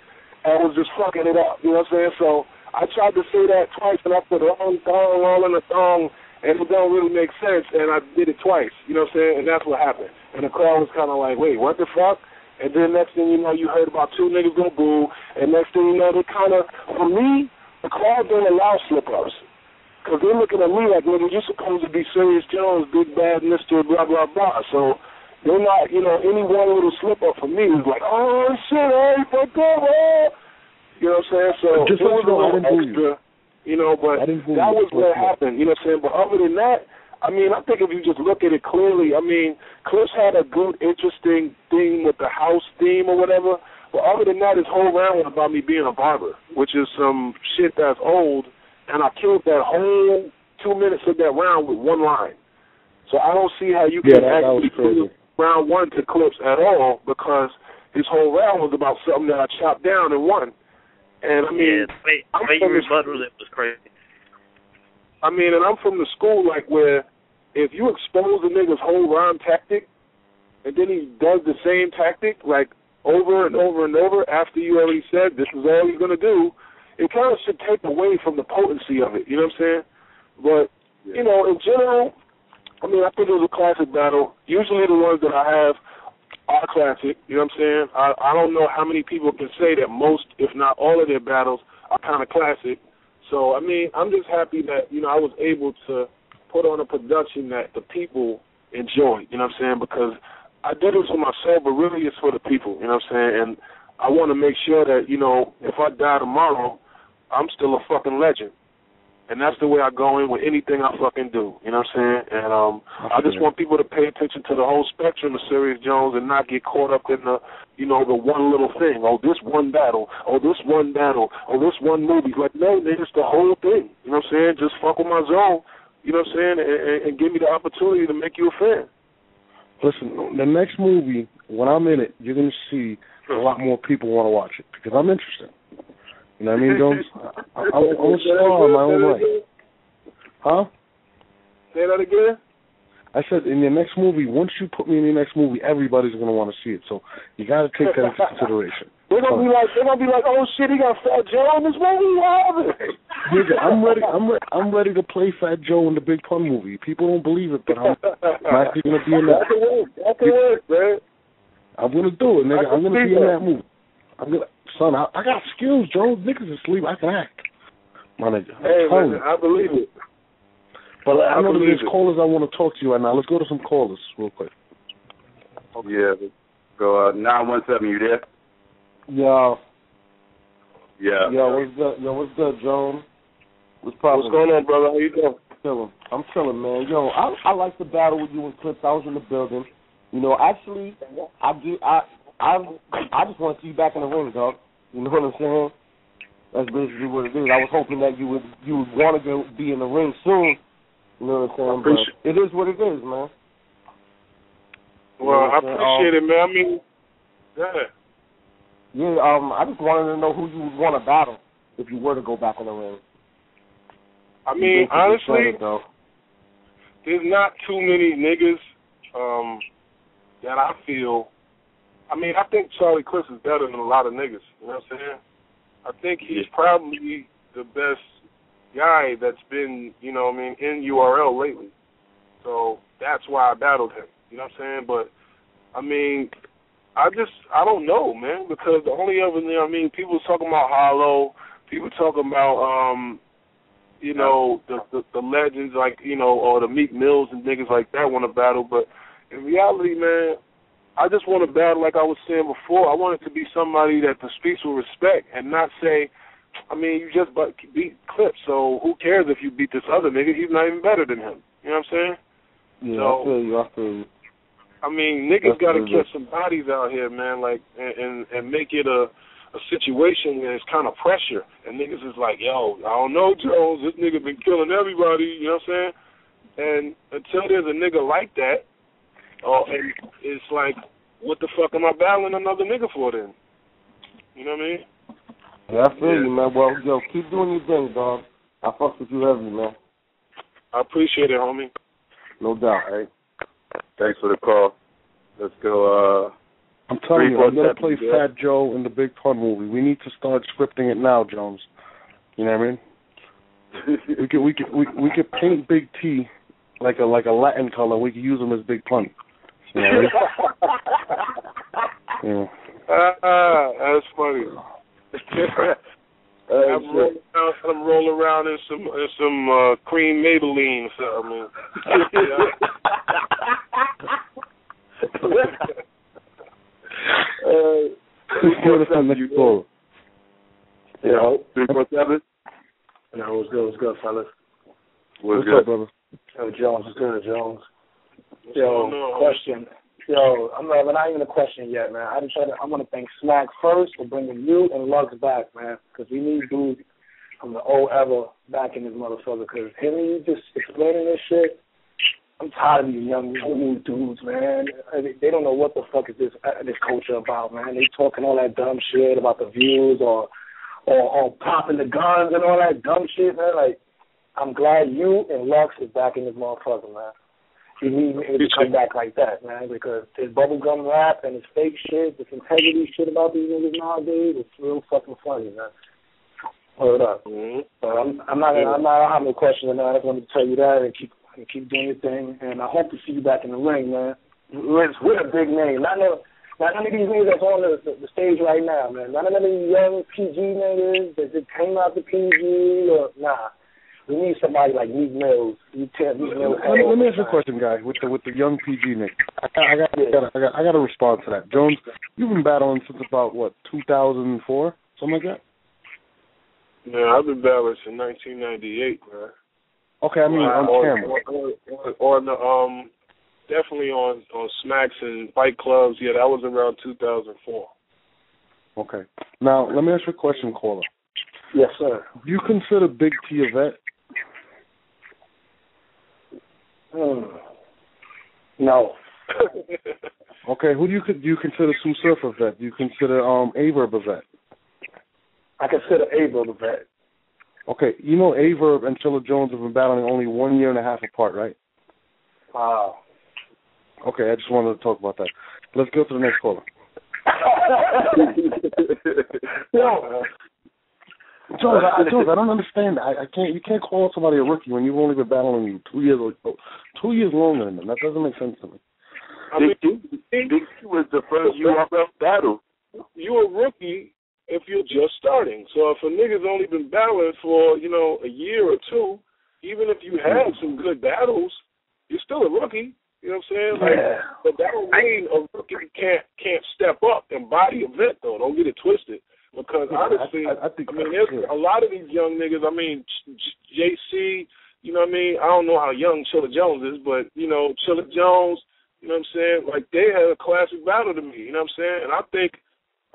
and was just fucking it up, you know what I'm saying? So I tried to say that twice, and I put long thong all in the thong, and it don't really make sense, and I did it twice, you know what I'm saying? And that's what happened. And the crowd was kind of like, wait, what the fuck? And then next thing you know, you heard about two niggas go boo, and next thing you know, they kind of, for me, the crowd don't allow slip-ups. Because they're looking at me like, nigga, you're supposed to be Sirius Jones, big bad Mr. blah, blah, blah. So they're not, you know, any one little slip-up for me is like, oh, shit, hey, fuck up, oh. You know what I'm saying? So just it was a little extra, you know, but that was what happened, you know what I'm saying? But other than that, I mean, I think if you just look at it clearly, I mean, Clips had a good, interesting thing with the house theme or whatever, but other than that, his whole round was about me being a barber, which is some shit that's old, and I killed that whole 2 minutes of that round with one line. So I don't see how you can actually put round one to Clips at all, because his whole round was about something that I chopped down and won. And I mean, the way you rebutted it was crazy. I mean, and I'm from the school like where if you expose a nigga's whole rhyme tactic, and then he does the same tactic like over and over and over after you already said this is all he's gonna do, it kind of should take away from the potency of it. You know what I'm saying? But you know, in general, I mean, I think it was a classic battle. Usually the ones that I have are classic, you know what I'm saying? I don't know how many people can say that most, if not all of their battles are kind of classic. So, I mean, I'm just happy that, you know, I was able to put on a production that the people enjoy, you know what I'm saying? Because I did it for myself, but really it's for the people, you know what I'm saying? And I want to make sure that, you know, if I die tomorrow, I'm still a fucking legend. And that's the way I go in with anything I fucking do. You know what I'm saying? And I just want people to pay attention to the whole spectrum of Sirius Jones and not get caught up in the, you know, the one little thing. Oh, this one battle. Oh, this one battle. Oh, this one movie. Like, no, man, it's the whole thing. You know what I'm saying? Just fuck with my zone. You know what I'm saying? And give me the opportunity to make you a fan. Listen, the next movie, when I'm in it, you're going to see a lot more people want to watch it because I'm interested. You know what I mean, Jones? I'm a star in my own right. Huh? Say that again? I said in your next movie, once you put me in your next movie, everybody's going to want to see it. So you got to take that into consideration. They're gonna be like, oh shit, he got Fat Joe in this movie. Nigga, I'm ready to play Fat Joe in the Big Pun movie. People don't believe it, but I'm actually gonna be in that. That can work, man. I'm gonna do it, nigga. I'm gonna be in that movie. Son, I got skills, Joe. Niggas asleep. I can act. My nigga. Hey, man, I believe it. But I know that there's callers I want to talk to you right now. Let's go to some callers real quick. Okay. Yeah. Go 917. You there? Yo. Yeah. What's good, Jones? What's going on, brother? How you doing? Chilling. I'm chilling, man. Yo, I like the battle with you and Clips. I was in the building. You know, actually, I just want to see you back in the ring, dog. You know what I'm saying? That's basically what it is. I was hoping that you would want to be in the ring soon. You know what I'm saying? But it is what it is, man. Well, I appreciate it, man. I mean, yeah. Yeah, I just wanted to know who you would want to battle if you were to go back in the ring. I mean, honestly, there's not too many niggas that I feel. I mean, I think Charlie Clips is better than a lot of niggas. You know what I'm saying? I think he's probably the best guy that's been, you know what I mean, in URL lately. So that's why I battled him. You know what I'm saying? But, I mean, I don't know, man, because the only other thing, I mean, people talking about Hollow, people talking about, you know, the legends like, you know, or the Meek Mills and niggas like that want to battle. But in reality, man, I just want to battle like I was saying before. I want it to be somebody that the streets will respect and not say, I mean, you just beat Clips, so who cares if you beat this other nigga? He's not even better than him. You know what I'm saying? Yeah, so, I feel you. I mean, niggas got to catch some bodies out here, man, like, and make it a situation where it's kind of pressure. And niggas is like, yo, I don't know, Jones, this nigga been killing everybody, you know what I'm saying? And until there's a nigga like that, and it's like, what the fuck am I battling another nigga for then? You know what I mean? Yeah, I feel you, man. Well, yo, keep doing your thing, dog. I fuck with you heavy, man. I appreciate it, homie. No doubt. All right. Thanks for the call. Let's go. I'm telling you, I'm gonna play Fat Joe in the Big Pun movie. We need to start scripting it now, Jones. You know what I mean? we could paint Big T like a Latin color. We could use him as Big Pun. You know what I mean? Yeah. That's funny. I'm rolling around in some cream Maybelline or something. Yo, 347. Yo, what's good, fellas? What's good, brother? Yo, Jones, what's good, Jones? Yo, question. Yo, I'm not even a question yet, man. I want to thank Smack first for bringing you and Lux back, man, because we need dudes from the old era back in this motherfucker. Because hearing you just explaining this shit, I'm tired of these young new dudes, man. They don't know what the fuck is this culture about, man. They talking all that dumb shit about the views or popping the guns and all that dumb shit, man. Like, I'm glad you and Lux is back in this motherfucker, man. He needs me to come back like that, man, because his bubblegum rap and his fake shit, this integrity shit about these niggas nowadays, it's real fucking funny, man. Hold up. Mm-hmm. So I'm not gonna have no question or not. I just wanted to tell you that and keep doing your thing, and I hope to see you back in the ring, man. With a big name. Not none of these niggas that's on the stage right now, man. None of these young PG niggas that just came out the PG or nah. We need somebody like Meek Mills. Let me ask you a question, guy. With the young PG nigga, I got to respond to that. Jones, you've been battling since about what 2004, something like that. Yeah, I've been battling since 1998, man. Okay, I mean on camera. Or on the definitely on smacks and fight clubs. Yeah, that was around 2004. Okay. Now let me ask you a question, caller. Yes, sir. Do you consider Big T a vet? No. Okay, who do you consider Sue Surf a vet? Do you consider Averb a vet? I consider Averb a vet. Okay, you know Averb and Chilla Jones have been battling only 1.5 years apart, right? Wow. Okay, I just wanted to talk about that. Let's go to the next caller. Jones, I don't understand. You can't call somebody a rookie when you've only been battling 2 years ago. 2 years longer than them. That doesn't make sense to me. I mean, Big T was the first URL battle. You're a rookie if you're just starting. So if a nigga's only been battling for, a year or two, even if you have some good battles, you're still a rookie. You know what I'm saying? But that don't mean a rookie can't step up and body a vet, though. Don't get it twisted. Because honestly, there's a lot of these young niggas. I mean, JC, you know what I mean? I don't know how young Chilla Jones is, but, Chilla Jones, you know what I'm saying? Like, they had a classic battle to me, you know what I'm saying? And I think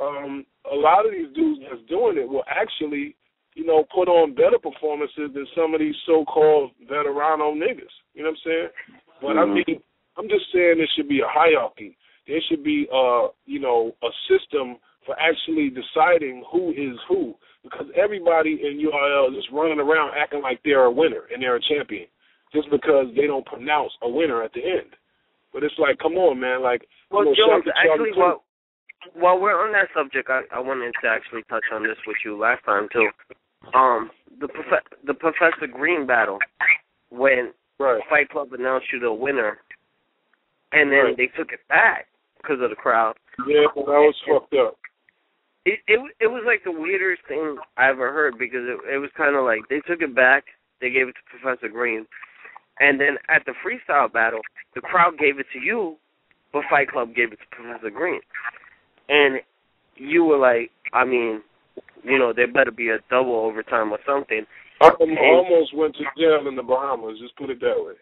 a lot of these dudes that's doing it will actually, put on better performances than some of these so-called veterano niggas, you know what I'm saying? But, I mean, I'm just saying there should be a hierarchy. There should be, a system for actually deciding who is who, because everybody in URL is just running around acting like they're a winner and they're a champion just because they don't pronounce a winner at the end. But it's like, come on, man. Like, Jones, actually, while we're on that subject, I wanted to actually touch on this with you last time, too. The Professor Green battle, when Fight Club announced you the winner, and then they took it back because of the crowd. Yeah, that was fucked up. It was like the weirdest thing I ever heard, because it was kind of like they took it back, they gave it to Professor Green, and then at the freestyle battle, the crowd gave it to you, but Fight Club gave it to Professor Green. And you were like, I mean, there better be a double overtime or something. I almost went to jail in the Bahamas, just put it that way.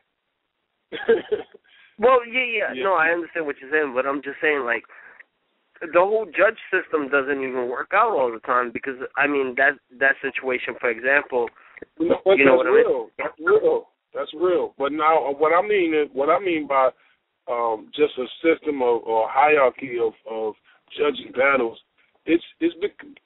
Well, yeah. No, I understand what you're saying, but I'm just saying, like, the whole judge system doesn't even work out all the time, because, I mean, that situation, for example, what I mean? That's real. But now, what I mean by just a system or hierarchy of judging battles, it's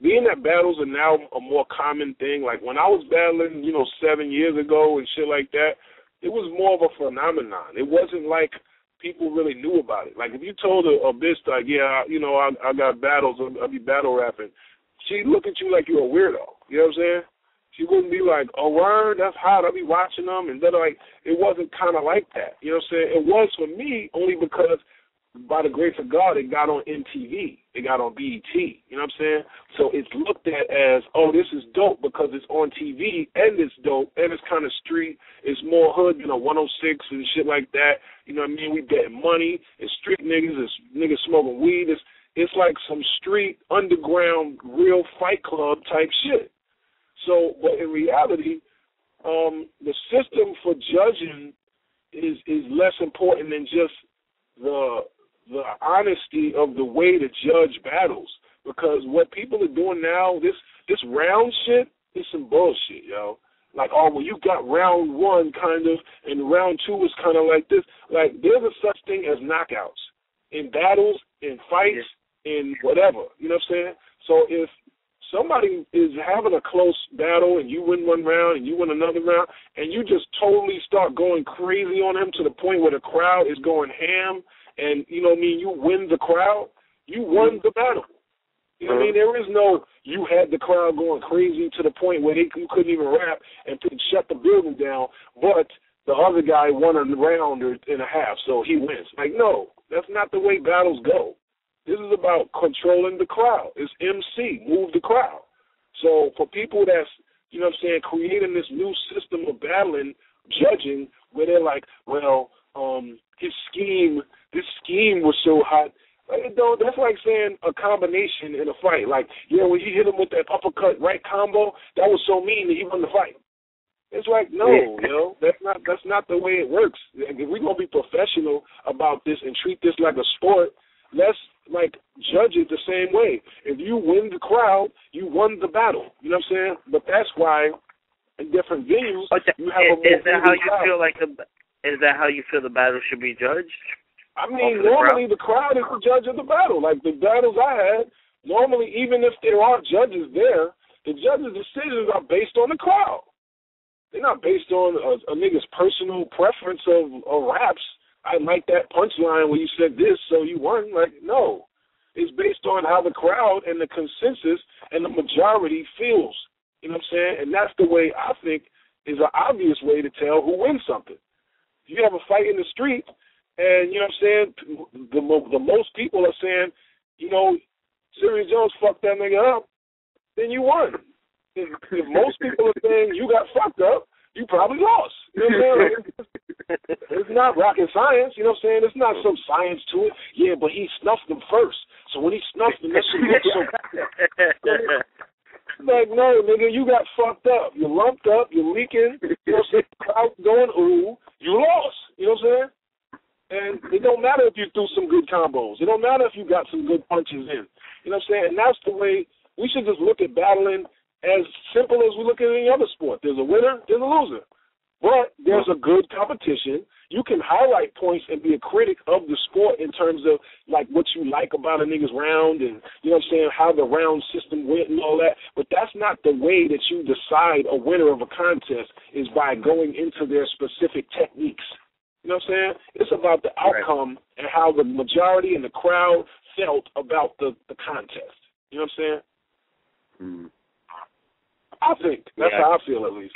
being that battles are now a more common thing. Like when I was battling, 7 years ago and shit like that, it was more of a phenomenon. It wasn't like people really knew about it. Like if you told a bitch like, I got battles, I'll be battle rapping, she'd look at you like you're a weirdo. You know what I'm saying? She wouldn't be like, oh, word, that's hot, I'll be watching them. And then, like, it wasn't kind of like that. You know what I'm saying? It was for me only because, by the grace of God, it got on MTV. It got on BET. You know what I'm saying? So it's looked at as, oh, this is dope because it's on TV, and it's dope, and it's kind of street. It's more hood than a 106 and shit like that. You know what I mean? We getting money. It's street niggas. It's niggas smoking weed. It's like some street, underground, real Fight Club type shit. So, but in reality, the system for judging is less important than just the honesty of the way to judge battles. Because what people are doing now, this round shit is some bullshit, yo. Like, oh, well, you got round one kind of, and round two was kind of like this. Like, there's a such thing as knockouts in battles, in fights, in whatever. You know what I'm saying? So if somebody is having a close battle and you win one round and you win another round and you just totally start going crazy on him to the point where the crowd is going ham and, you know what I mean, you win the crowd, you won the battle. You know what I mean? There is no you had the crowd going crazy to the point where you couldn't even rap and shut the building down, but the other guy won a round and a half, so he wins. Like, no, that's not the way battles go. This is about controlling the crowd. It's MC, move the crowd. So for people that's, you know what I'm saying, creating this new system of battling, judging, where they're like, well, this scheme was so hot, Like, that's like saying a combination in a fight. Like, yeah, when you hit him with that uppercut right combo, that was so mean that he won the fight. It's like, no, that's not the way it works. If we're gonna be professional about this and treat this like a sport, let's like judge it the same way. If you win the crowd, you won the battle. You know what I'm saying? But that's why in different venues you have a is that how you feel like is that how you feel the battle should be judged? I mean, normally the crowd is the judge of the battle. Like the battles I had, normally even if there are judges there, the judges' decisions are based on the crowd. They're not based on a nigga's personal preference of raps. I like that punchline where you said this, so you won. Like, no. It's based on how the crowd and the consensus and the majority feels. You know what I'm saying? And that's the way I think is an obvious way to tell who wins something. If you have a fight in the street, and, you know what I'm saying, the most people are saying, you know, Sirius Jones fucked that nigga up, then you won. If most people are saying you got fucked up, you probably lost. You know what I'm saying? It's not rocket science, you know what I'm saying? It's not some science to it. Yeah, but he snuffed them first. So when he snuffed them, that shit looked so like, no, nigga, you got fucked up. You're lumped up, you're leaking, you know what I'm saying? The crowd going, ooh, you lost. You know what I'm saying? And it don't matter if you threw some good combos. It don't matter if you got some good punches in. You know what I'm saying? And that's the way we should just look at battling as simple as we look at any other sport. There's a winner, there's a loser. But there's a good competition. You can highlight points and be a critic of the sport in terms of, like, what you like about a nigga's round and, you know what I'm saying, how the round system went and all that. But that's not the way that you decide a winner of a contest is by going into their specific techniques. You know what I'm saying? It's about the outcome and how the majority and the crowd felt about the contest. You know what I'm saying? Mm. I think. That's how I feel, at least.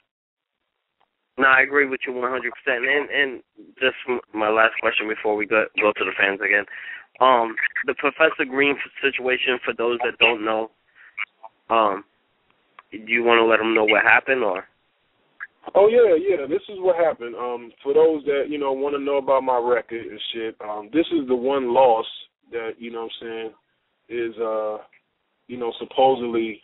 No, I agree with you 100%. And just my last question before we go to the fans again. The Professor Green situation, for those that don't know, do you want to let them know what happened, or? Oh, yeah, this is what happened. For those that, you know, want to know about my record and shit, this is the one loss that, you know what I'm saying, is, you know, supposedly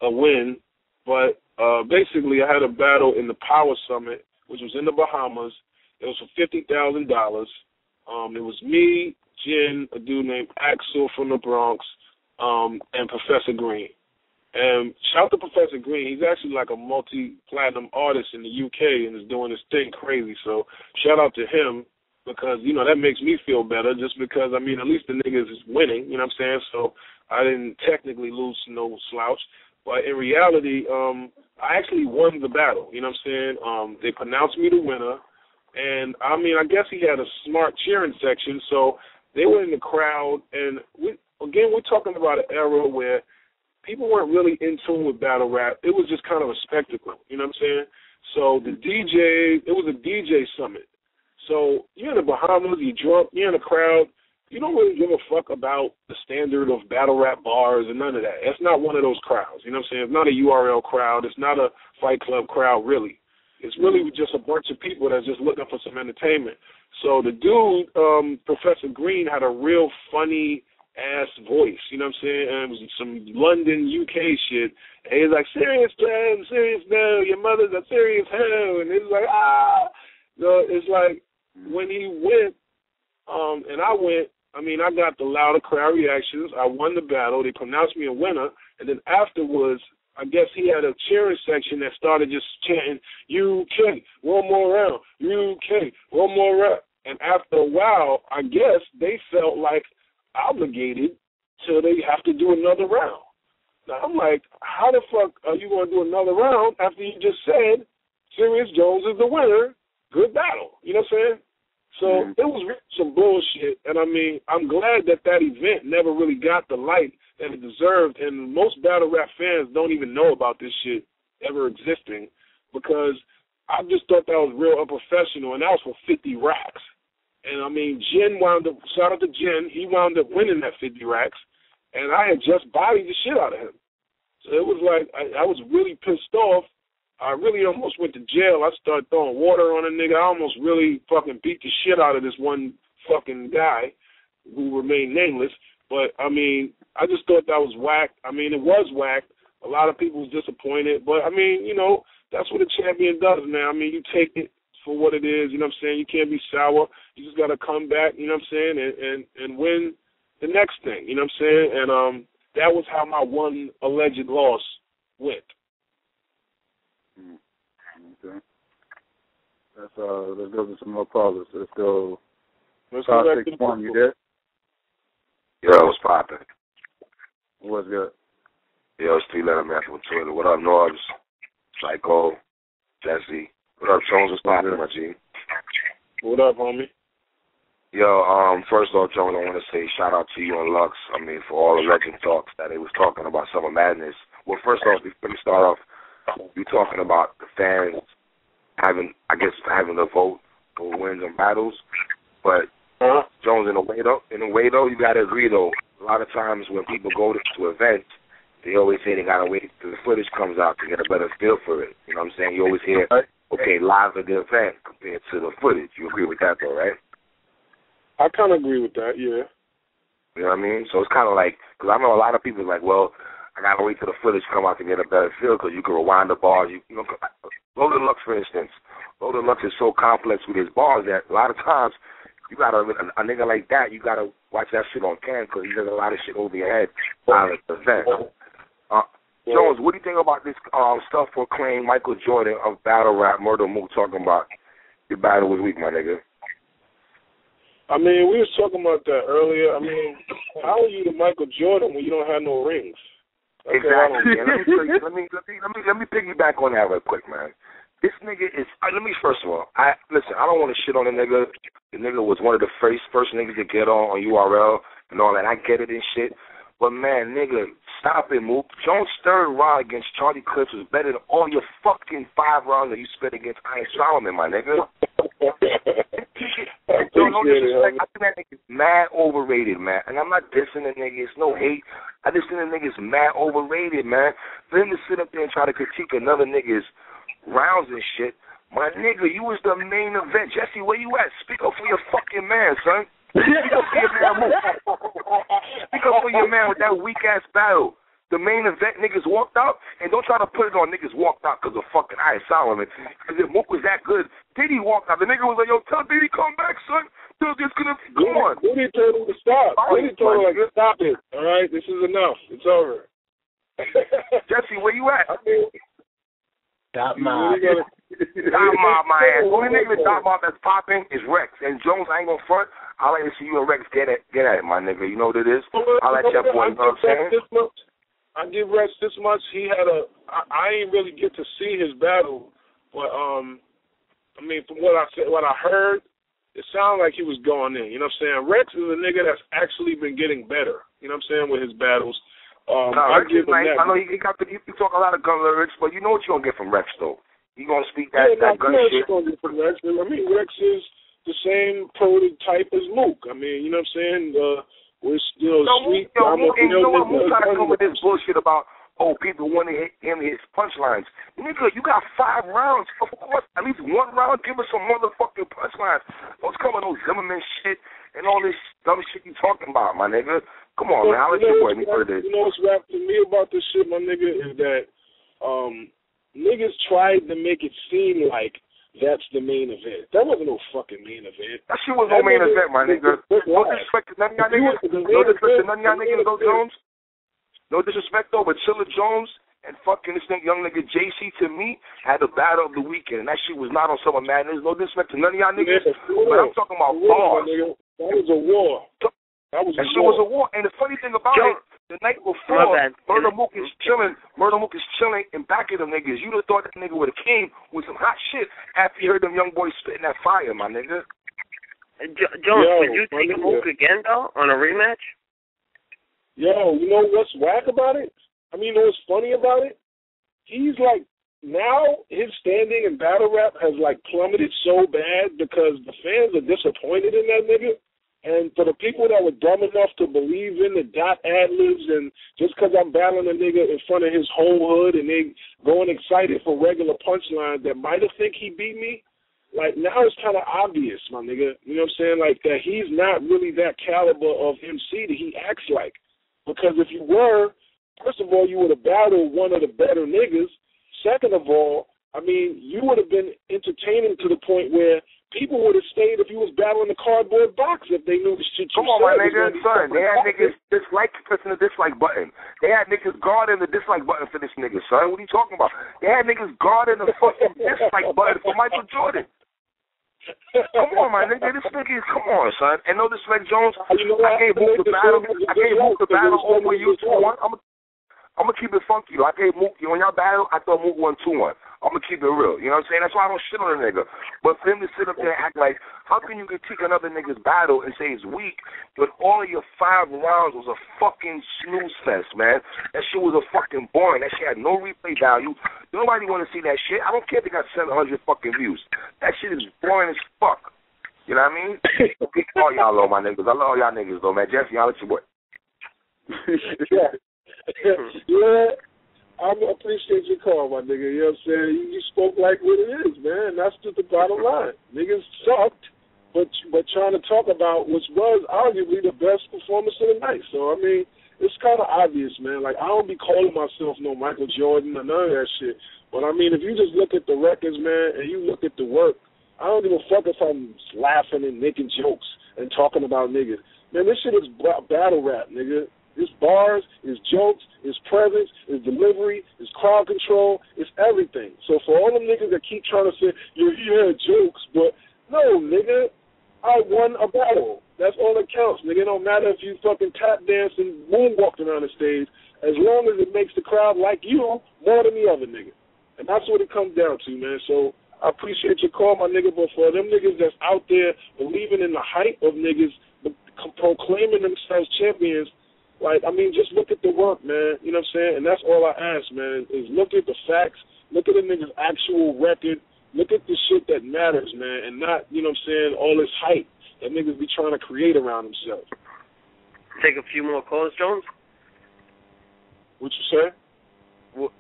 a win. But basically I had a battle in the Power Summit, which was in the Bahamas. It was for $50,000. It was me, Jen, a dude named Axel from the Bronx, and Professor Green. And shout out to Professor Green. He's actually like a multi-platinum artist in the UK and is doing his thing crazy. So shout out to him because, you know, that makes me feel better just because, I mean, at least the niggas is winning, you know what I'm saying? So I didn't technically lose to no slouch. But in reality, I actually won the battle, you know what I'm saying? They pronounced me the winner. And, I mean, I guess he had a smart cheering section. So they were in the crowd. And, we're talking about an era where people weren't really in tune with battle rap. It was just kind of a spectacle, you know what I'm saying? So it was a DJ summit. So you're in the Bahamas, you're drunk, you're in a crowd. You don't really give a fuck about the standard of battle rap bars and none of that. It's not one of those crowds, you know what I'm saying? It's not a URL crowd. It's not a Fight Club crowd, really. It's really just a bunch of people that's just looking for some entertainment. So the dude, Professor Green, had a real funny ass voice, you know what I'm saying? And it was some London, UK shit. And he was like, Sirius Jones, Sirius no, your mother's a Sirius hell. And it was like, So it's like when he went, and I went, I mean, I got the louder crowd reactions. I won the battle. They pronounced me a winner. And then afterwards, I guess he had a cheering section that started just chanting, UK, one more round, UK, one more round. And after a while, I guess they felt like obligated till they have to do another round. Now, I'm like, how the fuck are you going to do another round after you just said Sirius Jones is the winner? Good battle. You know what I'm saying? So it was really some bullshit. And, I mean, I'm glad that event never really got the light that it deserved. And most battle rap fans don't even know about this shit ever existing because I just thought that was real unprofessional, and that was for 50 racks. And, I mean, Jen wound up, shout out to Jen, he wound up winning that 50 racks, and I had just bodied the shit out of him. So it was like, I was really pissed off. I really almost went to jail. I started throwing water on a nigga. I almost really fucking beat the shit out of this one fucking guy. who remain nameless. But, I mean, I just thought that was whack. I mean, it was whack. A lot of people was disappointed. But, I mean, you know, that's what a champion does, man. I mean, you take it for what it is, you know what I'm saying? You can't be sour. You just got to come back, you know what I'm saying, and win the next thing, you know what I'm saying? And that was how my one alleged loss went. Okay. Let's go to some more callers. Let's go. Let's go back to the one. You there? Yo, what's poppin'? What's good? Yo, it's 3-letter man from Twitter. What up, Norbs? Psycho, Jesse. What up, Jones? What's poppin', my G? What up, homie? Yo, first off, Jones, I want to say shout out to you and Lux. I mean, for all the legend talks that they was talking about Summer Madness. Well, first off, before we start off, you talking about the fans having the vote for wins and battles, but Jones, in a way though, you gotta agree though. A lot of times when people go to events, they always say they gotta wait till the footage comes out to get a better feel for it. You know what I'm saying? You always hear, okay, live at the event compared to the footage. You agree with that though, right? I kind of agree with that, yeah. You know what I mean? So it's kind of like, because I know a lot of people are like, well, I got to wait till the footage come out to get a better feel because you can rewind the bars. You know, Loaded Lux, for instance. Loaded Lux is so complex with his bars that a lot of times you got to, a nigga like that, you got to watch that shit on cam because he does a lot of shit over your head while at the event. Jones, what do you think about this self-proclaimed Michael Jordan of battle rap, Murda Mook, talking about your battle was weak, my nigga? I mean, we was talking about that earlier. I mean, how are you the Michael Jordan when you don't have no rings? Okay, exactly. Let me piggyback on that real quick, man. This nigga is. First of all, I don't want to shit on the nigga. The nigga was one of the first niggas to get on URL and all that. I get it and shit. But man, nigga, stop it, Mook. Jones' third round against Charlie Clips was better than all your fucking 5 rounds that you spent against Iron Solomon, my nigga. No disrespect. I think that nigga's mad overrated, man. And I'm not dissing the nigga. It's no hate. I just think the nigga's mad overrated, man. For him to sit up there and try to critique another nigga's rounds and shit, my nigga, you was the main event. Jesse, where you at? Speak up for your fucking man, son. Speak up for your man, Mook. Speak up for your man with that weak-ass battle. The main event niggas walked out, and don't try to put it on niggas walked out because of fucking Iron Solomon. Because if Mook was that good, Diddy walked out. The nigga was like, yo, tell Diddy come back, son. It's going to come on. Diddy told him to stop. Diddy told him, like, stop it. All right, this is enough. It's over. Jesse, where you at? Dot mob. Dot mob, my ass. Only nigga that dot mob that's popping is Rex. And Jones, I ain't gonna front. I like to see you and Rex get at it, my nigga. You know what it is? I like your boy, you know what I'm saying? I give Rex this much. He had I ain't really get to see his battle, but I mean, from what I heard, it sounded like he was going in. You know what I'm saying? Rex is a nigga that's actually been getting better. You know what I'm saying, with his battles. I give him that. I know you talk a lot of gun lyrics, but you know what you gonna get from Rex though. You gonna speak that gun shit. Gonna get from Rex. I mean, Rex is the same prototype as Mook. I mean, you know what I'm saying? We're still sweet. You know what? Mook trying to come with this bullshit about, oh, people want to hit him his punchlines. Nigga, you got 5 rounds. Of course, at least 1 round, give us some motherfucking punchlines. Don't come with no Zimmerman shit and all this dumb shit you talking about, my nigga. Come on, man. I'll let you boy me for this. You know what's rap to me about this shit, my nigga, is that niggas tried to make it seem like that's the main event. That wasn't no fucking main event. That shit was no main event, my nigga. No disrespect to none of y'all niggas. No disrespect to none of y'all niggas, though, Jones. No disrespect, though, but Chilla Jones and fucking this young nigga JC, to me, had the battle of the weekend. And that shit was not on Summer Madness. No disrespect to none of y'all niggas. But I'm talking about bars. That was a war. That shit was a war. And the funny thing about it, the night before, Murda Mook is chilling in back of them niggas. You'd have thought that nigga would have came with some hot shit after you heard them young boys spitting that fire, my nigga. Jones, would you take Mook again, though, on a rematch? Yo, you know what's whack about it? I mean, you know what's funny about it? He's like, now his standing in battle rap has like plummeted so bad because the fans are disappointed in that nigga. And for the people that were dumb enough to believe in the dot ad-libs and just because I'm battling a nigga in front of his whole hood and they going excited for regular punchlines that might have think he beat me, like, now it's kind of obvious, my nigga. You know what I'm saying? Like, that he's not really that caliber of MC that he acts like. Because if you were, first of all, you would have battled one of the better niggas. Second of all, I mean, you would have been entertaining to the point where people would have stayed if you was battling the cardboard box if they knew the shit you Come on, my nigga, son. They had niggas pressing the dislike button. They had niggas guarding the dislike button for this nigga, son. What are you talking about? They had niggas guarding the fucking dislike button for Michael Jordan. Come on, my nigga. This nigga is, come on, son. And no disrespect, Jones. I gave Mook the battle. I gave Mook the battle over you 2-1. I'm gonna keep it funky. I gave Mook, on y'all battle, I thought Mook won 2-1. I'm going to keep it real. You know what I'm saying? That's why I don't shit on a nigga. But for him to sit up there and act like, how can you critique another nigga's battle and say it's weak, but all of your 5 rounds was a fucking snooze fest, man. That shit was a fucking boring. That shit had no replay value. Nobody want to see that shit. I don't care if they got 700 fucking views. That shit is boring as fuck. You know what I mean? All y'all low, my niggas. I love all y'all niggas, though, man. Jesse, y'all let your boy. Yeah. Yeah. I appreciate your call, my nigga. You know what I'm saying? You spoke like what it is, man. That's just the bottom line. Niggas sucked, but trying to talk about which was arguably the best performance of the night. So, I mean, it's kind of obvious, man. Like, I don't be calling myself no Michael Jordan or none of that shit. But, I mean, if you just look at the records, man, and you look at the work, I don't give a fuck if I'm laughing and making jokes and talking about niggas. Man, this shit is battle rap, nigga. It's bars, it's jokes, it's presence, it's delivery, it's crowd control, it's everything. So for all them niggas that keep trying to say, you had jokes, but no, nigga, I won a battle. That's all that counts, nigga. It don't matter if you fucking tap dance and moonwalked around the stage, as long as it makes the crowd like you more than the other nigga. And that's what it comes down to, man. So I appreciate your call, my nigga, but for them niggas that's out there believing in the hype of niggas proclaiming themselves champions, like, I mean, just look at the work, man. You know what I'm saying? And that's all I ask, man, is look at the facts, look at the nigga's actual record, look at the shit that matters, man, and not, you know what I'm saying, all this hype that niggas be trying to create around themselves. Take a few more calls, Jones? What you say? Well,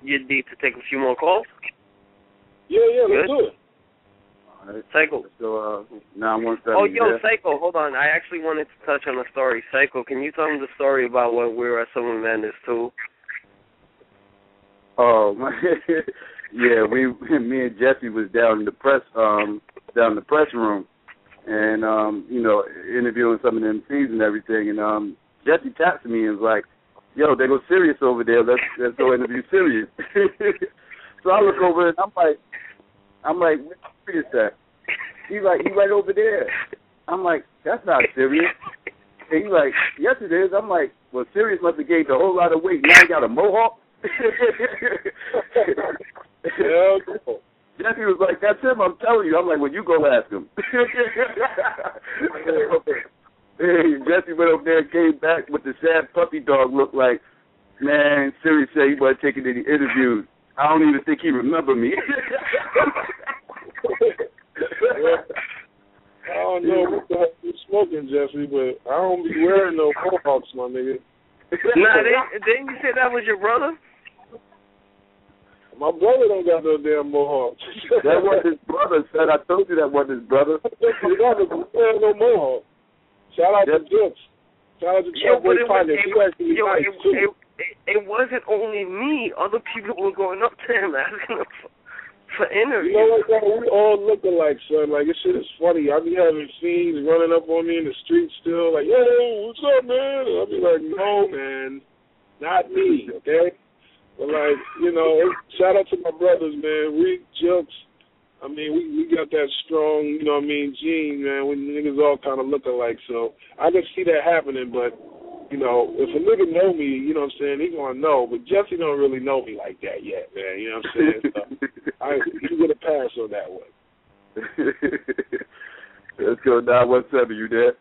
you'd need to take a few more calls? Yeah, let's do it. All right. Psycho. So, 917. Oh, yo, Psycho, hold on. I actually wanted to touch on a story. Psycho, can you tell me the story about when we were at Summer Madness 2? Oh, yeah, me and Jesse was down in the press room, and you know, interviewing some of the MCs and everything, and Jesse taps me and was like, "Yo, they go Sirius over there. Let's go interview Sirius." So I look over and I'm like, where's Sirius at? He's like, he's right over there. I'm like, that's not Sirius. And he's like, yes it is. I'm like, well, Sirius must have gained a whole lot of weight. Now he got a mohawk. Jesse was like, that's him, I'm telling you. I'm like, well, you go ask him. Hey, Jesse went over there and came back with the sad puppy dog look like, man, Sirius said he wasn't taking any interviews. I don't even think he remember me. I don't know what the heck you smoking, Jesse, but I don't be wearing no mohawks, my nigga. Nah, didn't you say that was your brother? My brother don't got no damn mohawk. That wasn't his brother, son. I told you that wasn't his brother. His brother don't have no mohawk. Shout out to Dukes. Shout out to Chuckboy Partners. He actually nice, too. It wasn't only me. Other people were going up to him asking him for interviews. You know what, we all look alike, son. Like, this shit is funny. I be having fiends running up on me in the street still, like, yo, what's up, man? And I'll be like, no, man, not me, okay? But, like, you know, shout out to my brothers, man. We jokes. I mean, we got that strong, you know what I mean, gene, man. We niggas all kind of look alike. So I can see that happening, but, you know, if a nigga know me, you know what I'm saying, he gonna know. But Jesse don't really know me like that yet, man. You know what I'm saying? So you get a pass on that one. Let's go, 917. You there?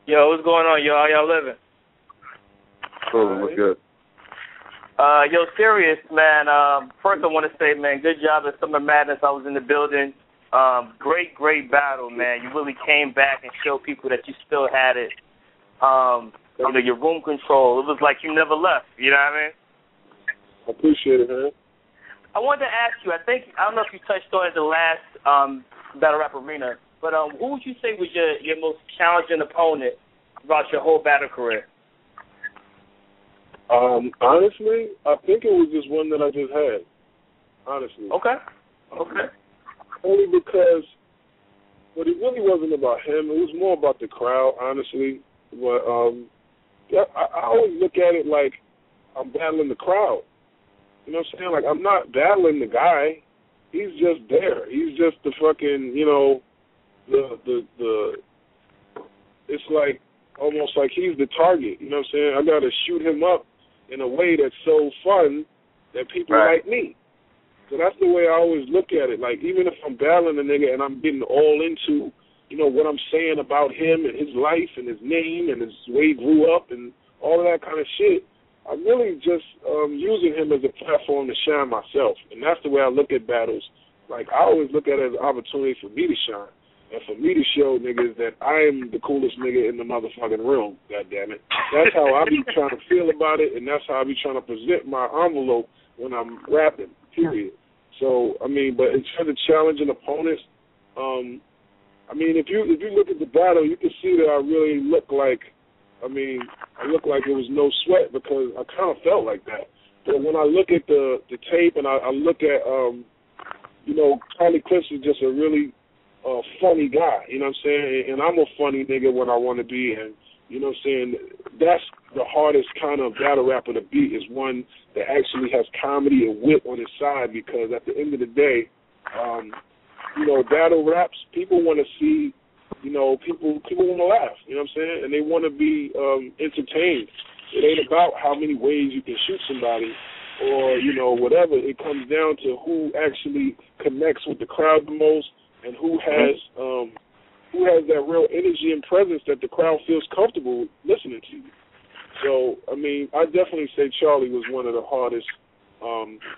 Yo, what's going on, y'all? How y'all living? Cool. What's good? Yo, Sirius, man. First, I want to say, man, good job at Summer Madness. I was in the building. Great battle, man. You really came back and showed people that you still had it. Under your room control. It was like you never left. You know what I mean? I appreciate it, man. I wanted to ask you, I don't know if you touched on it the last battle rap arena. But who would you say was your most challenging opponent throughout your whole battle career? Honestly, I think it was just one that I just had. Honestly. Okay. Only because, but it really wasn't about him. It was more about the crowd, honestly. But I always look at it like I'm battling the crowd. You know what I'm saying? Like, I'm not battling the guy. He's just there. He's just the fucking, you know, the it's like almost like he's the target. You know what I'm saying? I got to shoot him up in a way that's so fun that people like me. So that's the way I always look at it. Like, even if I'm battling a nigga and I'm getting all into, you know, what I'm saying about him and his life and his name and his way he grew up and all of that kind of shit, I'm really just using him as a platform to shine myself. And that's the way I look at battles. Like, I always look at it as an opportunity for me to shine and for me to show niggas that I am the coolest nigga in the motherfucking room, goddammit. That's how I be trying to feel about it, and that's how I be trying to present my envelope when I'm rapping, period. So, I mean, but in terms of challenging opponents, I mean, if you look at the battle, you can see that I really look like, I look like it was no sweat because I kind of felt like that. But when I look at the tape and I look at, you know, Charlie Clips is just a really funny guy, you know what I'm saying? And I'm a funny nigga when I want to be, and, you know what I'm saying? That's the hardest kind of battle rapper to beat, is one that actually has comedy and wit on his side, because at the end of the day, you know, battle raps, people want to see, you know, people want to laugh, you know what I'm saying? And they want to be entertained. It ain't about how many ways you can shoot somebody or, you know, whatever. It comes down to who actually connects with the crowd the most and who has that real energy and presence that the crowd feels comfortable listening to you. So, I mean, I definitely say Charlie was one of the hardest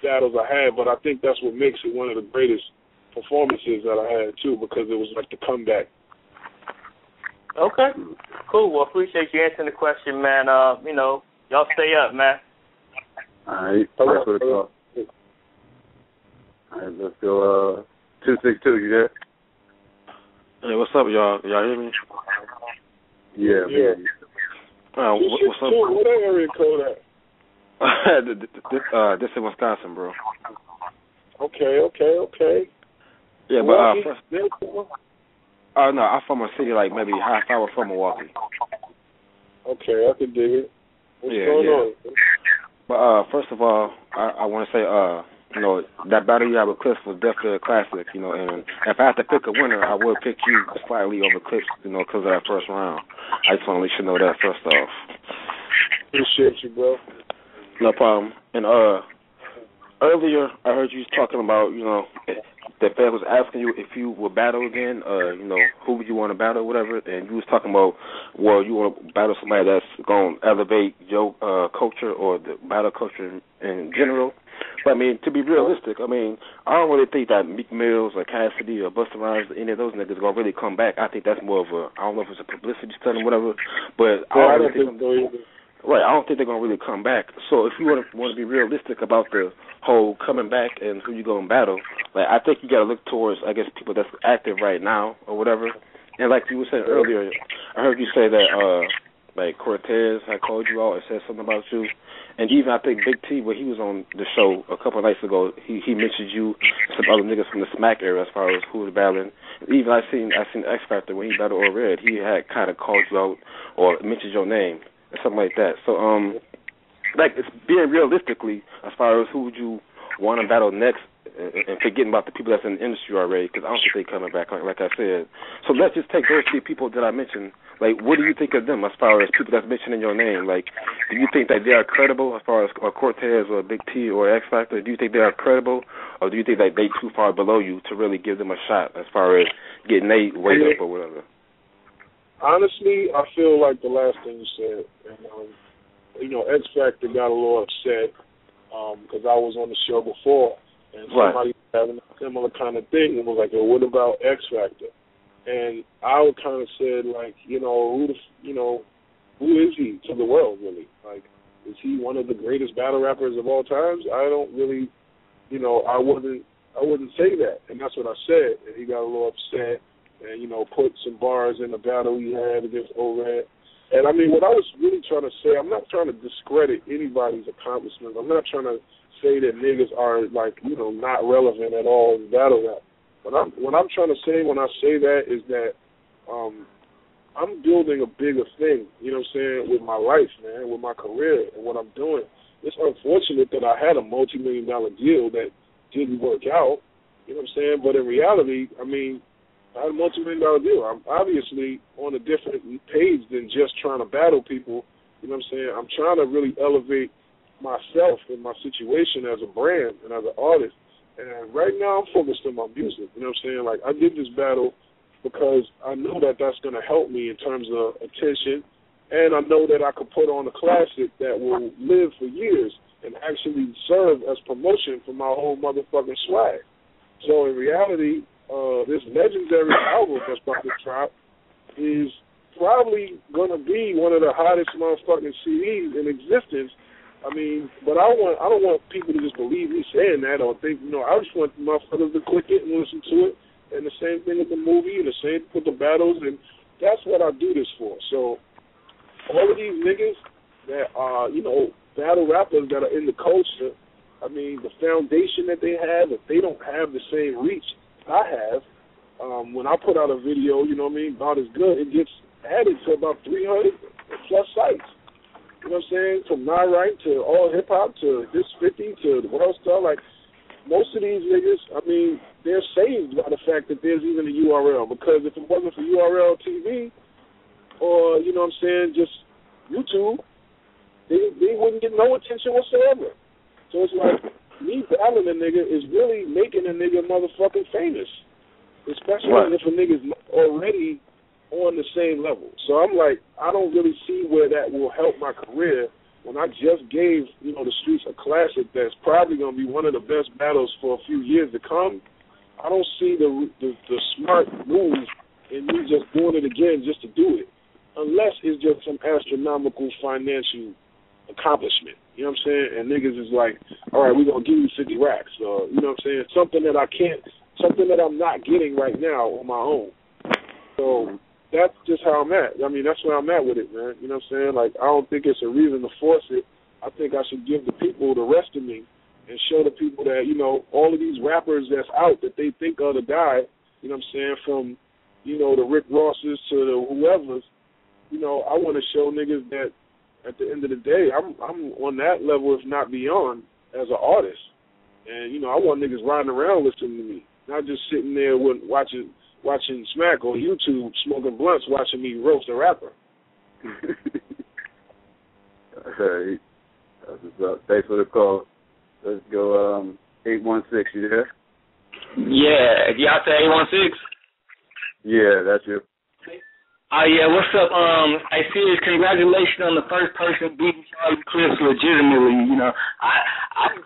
battles I had, but I think that's what makes it one of the greatest performances that I had, too, because it was like the comeback. Okay, cool. Well, appreciate you answering the question, man. You know, y'all stay up, man. All right. Thanks for the call. All right, let's go 262, you there? Hey, what's up, y'all? Y'all hear me? Yeah. What's up? What area code at? This in Wisconsin, bro. Okay. Yeah, but first, no, I'm from a city like maybe half hour from Milwaukee. Okay, I can dig it. What's going on? But first of all, I want to say, you know, that battle you had with Clips was definitely a classic, you know, and if I had to pick a winner, I would pick you slightly over Clips, you know, because of that first round. I just want to let you know that first off. Appreciate you, bro. No problem. And earlier, I heard you talking about, you know, the fan was asking you if you would battle again, you know, who would you want to battle, whatever, and you was talking about, well, you want to battle somebody that's going to elevate your culture or the battle culture in general. But, I mean, to be realistic, I mean, I don't really think that Meek Mills or Cassidy or Busta Rhymes, any of those niggas are going to really come back. I think that's more of a, I don't know if it's a publicity stunt or whatever, but I don't think they're going to really come back. So if you want to be realistic about the whole coming back and who you going to battle, like, I think you got to look towards, I guess, people that's active right now or whatever. And like you were saying earlier, I heard you say that, like, Cortez had called you out and said something about you. And even I think Big T, when he was on the show a couple of nights ago, he mentioned you and some other niggas from the Smack era as far as who was battling. Even I seen X Factor when he battled Or Red, he had kind of called you out or mentioned your name or something like that. So, like, it's being realistically as far as who would you want to battle next, and forgetting about the people that's in the industry already, because I don't think they're coming back, like I said. So let's just take those three people that I mentioned. Like, what do you think of them as far as people that's mentioning your name? Like, do you think that they are credible as far as Cortez or Big T or X Factor? Do you think they are credible, or do you think that they too far below you to really give them a shot as far as getting their weight up or whatever? Honestly, I feel like the last thing you said. And, you know, X Factor got a little upset because I was on the show before, and somebody was having a similar kind of thing, and was like, well, what about X Factor? And I would kind of said, like, you know, who is he to the world, really? Like, is he one of the greatest battle rappers of all times? I don't really, you know, I wasn't I wouldn't say that. And that's what I said. And he got a little upset and, you know, put some bars in the battle he had against O-Red. And, I mean, what I was really trying to say, I'm not trying to discredit anybody's accomplishments. I'm not trying to say that niggas are, like, you know, not relevant at all in battle rap. What I'm trying to say when I say that is that I'm building a bigger thing, you know what I'm saying, with my life, man, with my career and what I'm doing. It's unfortunate that I had a multi-million-dollar deal that didn't work out, you know what I'm saying, but in reality, I mean, I had a multi-million-dollar deal. I'm obviously on a different page than just trying to battle people, you know what I'm saying. I'm trying to really elevate myself and my situation as a brand and as an artist. And right now I'm focused on my music, you know what I'm saying? Like, I did this battle because I know that that's going to help me in terms of attention, and I know that I could put on a classic that will live for years and actually serve as promotion for my whole motherfucking swag. So in reality, this legendary album that's about to drop is probably going to be one of the hottest motherfucking CDs in existence. I mean, but I don't want people to just believe me saying that or think, you know, I just want motherfuckers to click it and listen to it. And the same thing with the movie and the same with the battles, and that's what I do this for. So all of these niggas that are, you know, battle rappers that are in the culture, I mean, the foundation that they have, if they don't have the same reach I have, when I put out a video, you know what I mean, about as good, it gets added to about 300 plus sites. You know what I'm saying? From Not Right to All Hip Hop to This 50 to the World Star. Like, most of these niggas, I mean, they're saved by the fact that there's even a URL. Because if it wasn't for URL TV or, you know what I'm saying, just YouTube, they wouldn't get no attention whatsoever. So it's like, me battling a nigga is really making a nigga motherfucking famous. Especially if a nigga's already on the same level. So I'm like, I don't really see where that will help my career when I just gave, you know, the streets a classic that's probably going to be one of the best battles for a few years to come. I don't see the smart move in me just doing it again just to do it, unless it's just some astronomical financial accomplishment. You know what I'm saying? And niggas is like, all right, we're going to give you 50 racks. Or, you know what I'm saying? Something that I'm not getting right now on my own. So that's just how I'm at. I mean, that's where I'm at with it, man. You know what I'm saying? Like, I don't think it's a reason to force it. I think I should give the people the rest of me and show the people that, you know, all of these rappers that's out that they think are the guy, you know what I'm saying, from, you know, the Rick Rosses to the whoever's, you know, I want to show niggas that at the end of the day, I'm on that level, if not beyond, as an artist. And, you know, I want niggas riding around listening to me, not just sitting there watching Smack on YouTube, smoking blunts, watching me roast a rapper. All right. That's what's up. Thanks for the call. Let's go 816, you there? Yeah. Y'all say 816? Yeah, that's you. Oh, yeah, what's up? Hey, Sirius, congratulations on the first person beating Charlie Clips legitimately. You know, I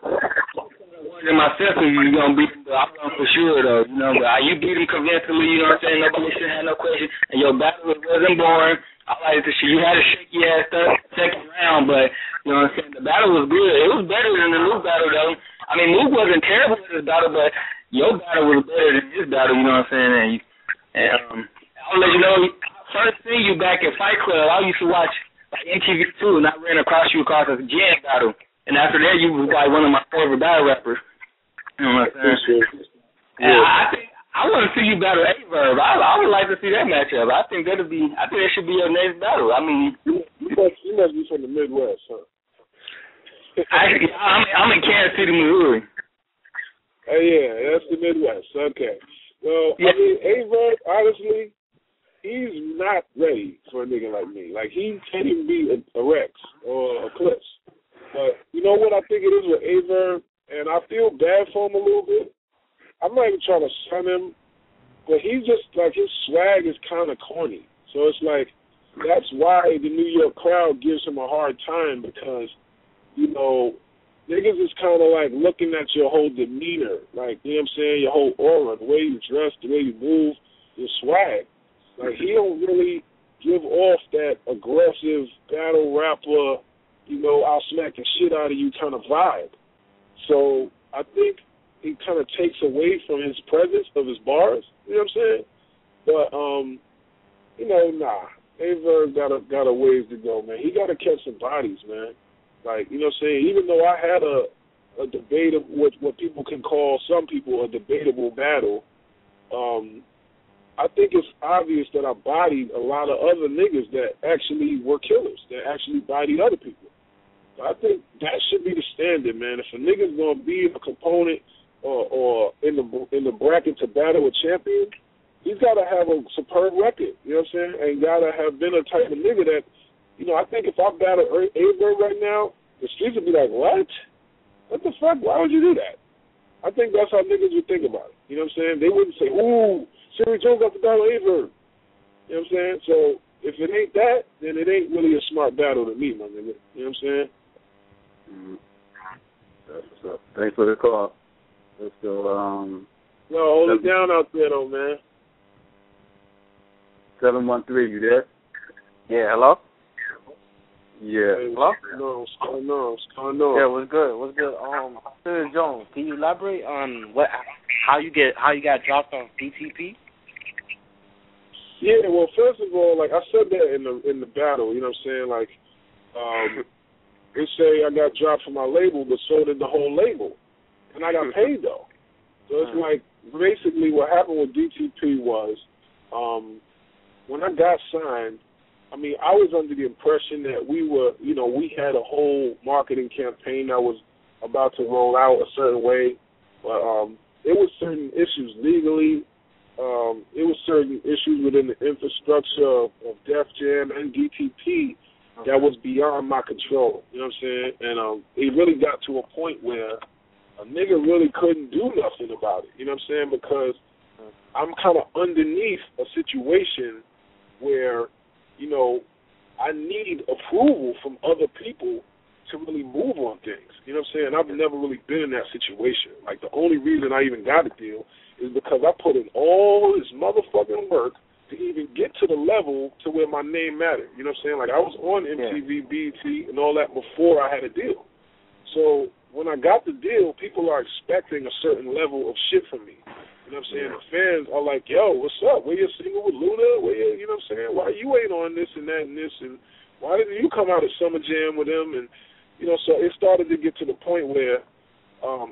wondering myself if you're going to beat him, but I wasn't for sure, though. You know, but you beat him convincingly, you know what I'm saying? Nobody should have no question. And your battle wasn't boring. I like the shit. You had a shaky-ass second round, but, you know what I'm saying? The battle was good. It was better than the Mook battle, though. I mean, Mook wasn't terrible in this battle, but your battle was better than this battle, you know what I'm saying? And I'll let you know, first see you back at Fight Club, I used to watch like MTV too, and I ran across you across a jam battle. And after that, you was like one of my favorite battle rappers. You know what I'm saying? And I think I want to see you battle A-Verb. I would like to see that matchup. I think that should be your next battle. I mean, you must be from the Midwest, huh? I'm in Kansas City, Missouri. Oh yeah, that's the Midwest. Okay. Well, yeah. I mean, A-Verb, honestly, he's not ready for a nigga like me. Like, he can't even be a Rex or a Clips. But you know what I think it is with A-Verb? And I feel bad for him a little bit. I'm not even trying to shun him, but he's just, like, his swag is kind of corny. So it's like, that's why the New York crowd gives him a hard time because, you know, niggas is kind of like looking at your whole demeanor. Like, you know what I'm saying? Your whole aura, the way you dress, the way you move, your swag. Like, he don't really give off that aggressive battle rapper, you know, I'll smack the shit out of you kind of vibe. So I think he kind of takes away from his presence of his bars. You know what I'm saying? But you know, nah. Aver got a ways to go, man. He got to catch some bodies, man. Like, you know what I'm saying? Even though I had a debate of what people can call, some people, a debatable battle, I think it's obvious that I bodied a lot of other niggas that actually were killers, that actually bodied other people. So I think that should be the standard, man. If a nigga's going to be a component or in the bracket to battle a champion, he's got to have a superb record, you know what I'm saying? And got to have been a type of nigga that, you know, I think if I battle Aver right now, the streets would be like, what? What the fuck? Why would you do that? I think that's how niggas would think about it. You know what I'm saying? They wouldn't say, ooh, Sirius Jones got to battle Aver. You know what I'm saying? So if it ain't that, then it ain't really a smart battle to me, my nigga. You know what I'm saying? Mm-hmm. That's what's up. Thanks for the call. Let's go. No, hold it down out there, though, man. 713, you there? Yeah, hello? Yeah. Hello? What's going on? What's going on? Yeah, what's good? What's good? Sirius Jones, can you elaborate on how you got dropped on DTP? Yeah, well, first of all, like I said that in the battle, you know what I'm saying? Like, they say I got dropped from my label, but so did the whole label, and I got paid though. So it's like basically what happened with DTP was, when I got signed, I mean, I was under the impression that we had a whole marketing campaign that was about to roll out a certain way, but it was certain issues legally. It was certain issues within the infrastructure of Def Jam and DTP that was beyond my control. You know what I'm saying? And it really got to a point where a nigga really couldn't do nothing about it. You know what I'm saying? Because I'm kind of underneath a situation where, you know, I need approval from other people to really move on things. You know what I'm saying? I've never really been in that situation. Like, the only reason I even got a deal is because I put in all this motherfucking work to even get to the level to where my name mattered. You know what I'm saying? Like, I was on MTV, BET, and all that before I had a deal. So when I got the deal, people are expecting a certain level of shit from me. You know what I'm saying? The fans are like, yo, what's up? Where you single with Luda? You know what I'm saying? Why you ain't on this and that and this? And why didn't you come out at Summer Jam with them? And, you know, so it started to get to the point where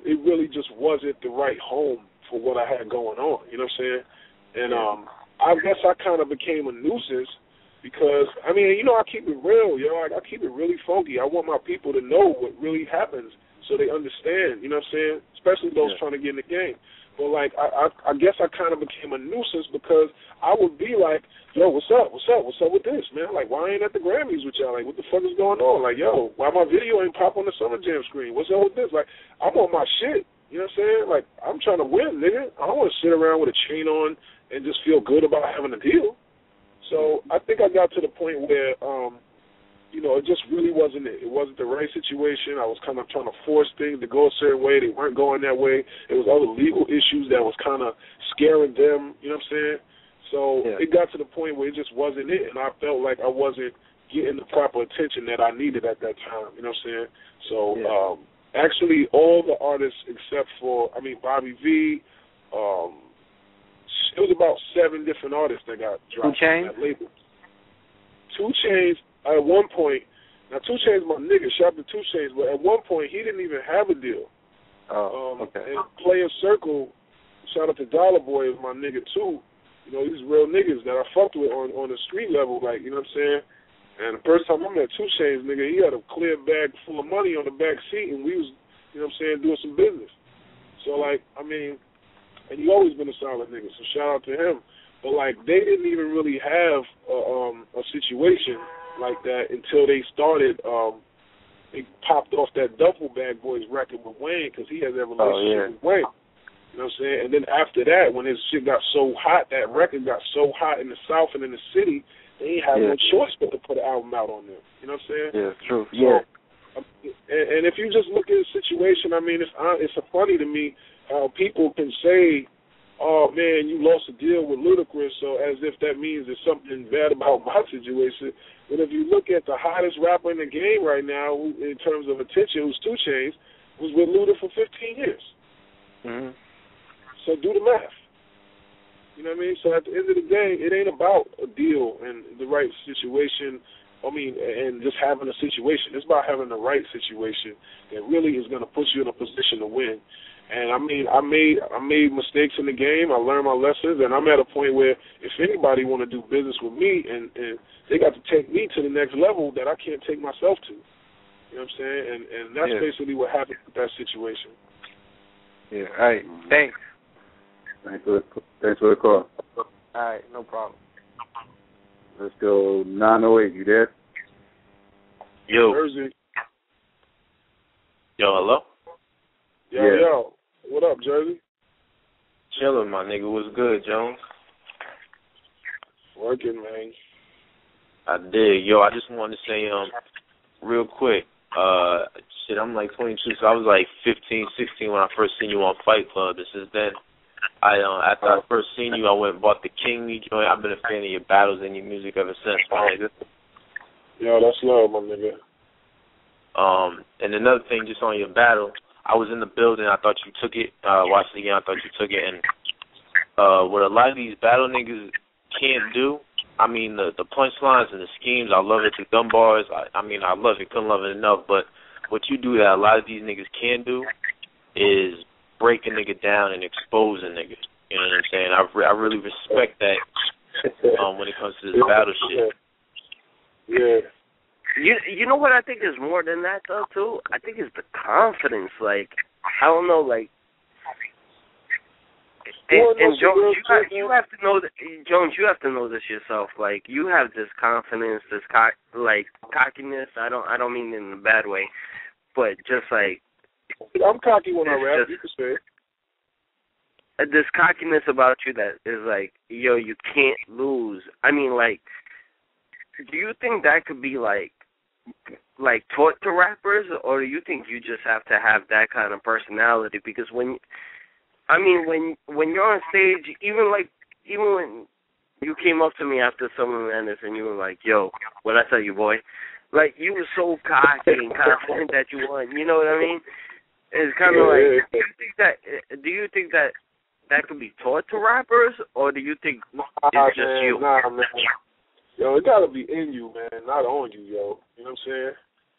it really just wasn't the right home for what I had going on. You know what I'm saying? And I guess I kind of became a nuisance because, I mean, you know, I keep it real, yo. I keep it really funky. I want my people to know what really happens so they understand, you know what I'm saying? Especially those trying to get in the game. But, like, I guess I kind of became a nuisance because I would be like, yo, what's up? What's up? What's up with this, man? Like, why I ain't at the Grammys with y'all? Like, what the fuck is going on? Like, yo, why my video ain't pop on the Summer Jam screen? What's up with this? Like, I'm on my shit. You know what I'm saying? Like, I'm trying to win, nigga. I don't want to sit around with a chain on and just feel good about having a deal. So I think I got to the point where, you know, it just really wasn't it. It wasn't the right situation. I was kind of trying to force things to go a certain way. They weren't going that way. There was other legal issues that was kind of scaring them, you know what I'm saying? So it got to the point where it just wasn't it, and I felt like I wasn't getting the proper attention that I needed at that time, you know what I'm saying? So actually all the artists except for, I mean, Bobby V, it was about 7 different artists that got dropped from that label. 2 Chainz, at one point, now 2 Chainz my nigga, shout out to 2 Chainz, but at one point he didn't even have a deal. And Player Circle, shout out to Dollar Boy, is my nigga too. You know, these real niggas that I fucked with on the street level, like, you know what I'm saying? And the first time I met 2 Chainz, nigga, he had a clear bag full of money on the back seat, and we was, you know what I'm saying, doing some business. So, like, I mean, and he always been a solid nigga, so shout out to him. But, like, they didn't even really have a situation like that until they started, they popped off that Duffel Bag Boys record with Wayne because he has that relationship with Wayne. You know what I'm saying? And then after that, when his shit got so hot, that record got so hot in the South and in the city, they ain't have no choice but to put an album out on them. You know what I'm saying? Yeah, true. So, and if you just look at the situation, I mean, it's funny to me how people can say, oh, man, you lost a deal with Ludacris, so as if that means there's something bad about my situation. But if you look at the hottest rapper in the game right now, in terms of attention, who's 2 Chainz, was with Luda for 15 years. Mm-hmm. So do the math. You know what I mean? So at the end of the day, it ain't about a deal and the right situation. And just having a situation. It's about having the right situation that really is going to put you in a position to win. And I made mistakes in the game. I learned my lessons, and I'm at a point where if anybody want to do business with me, and they got to take me to the next level that I can't take myself to. You know what I'm saying? And that's basically what happened with that situation. Yeah. All right. Thanks. Thanks for the call. All right. No problem. Let's go 908. You there? Yo. Jersey. Yo, hello? Yo. What up, Jersey? Chilling, my nigga. What's good, Jones? Working, man. I did. Yo, I just wanted to say, real quick, I'm like 22, so I was like 15, 16 when I first seen you on Fight Club. And since then, after I first seen you, I went and bought the King Me joint. I've been a fan of your battles and your music ever since, my nigga. Yo, that's love, my nigga. And another thing, just on your battle, I was in the building. I thought you took it. Watched it again. I thought you took it. And what a lot of these battle niggas can't do, I mean, the punchlines and the schemes, I love it. The gun bars, I love it. Couldn't love it enough. But what you do that a lot of these niggas can do is break a nigga down and expose a nigga. You know what I'm saying? I really respect that when it comes to this battle shit. Yeah. You know what I think is more than that though too? I think it's the confidence. Like, I don't know, like, and Jones, you have to know that. Jones, you have to know this yourself. Like, you have this confidence, this cockiness. I don't mean it in a bad way, but just like, I'm cocky when I rap. You can say it. This cockiness about you that is like, yo, you can't lose. I mean, like, do you think that could be like taught to rappers, or do you think you just have to have that kind of personality? Because when you're on stage, even when you came up to me after Summer Madness and you were like, yo, what I tell you, boy? Like, you were so cocky and confident that you won. You know what I mean? It's kind of like, do you think that could be taught to rappers, or do you think it's just you? Nah, man. Yo, it gotta be in you, man, not on you, yo. You know what I'm saying?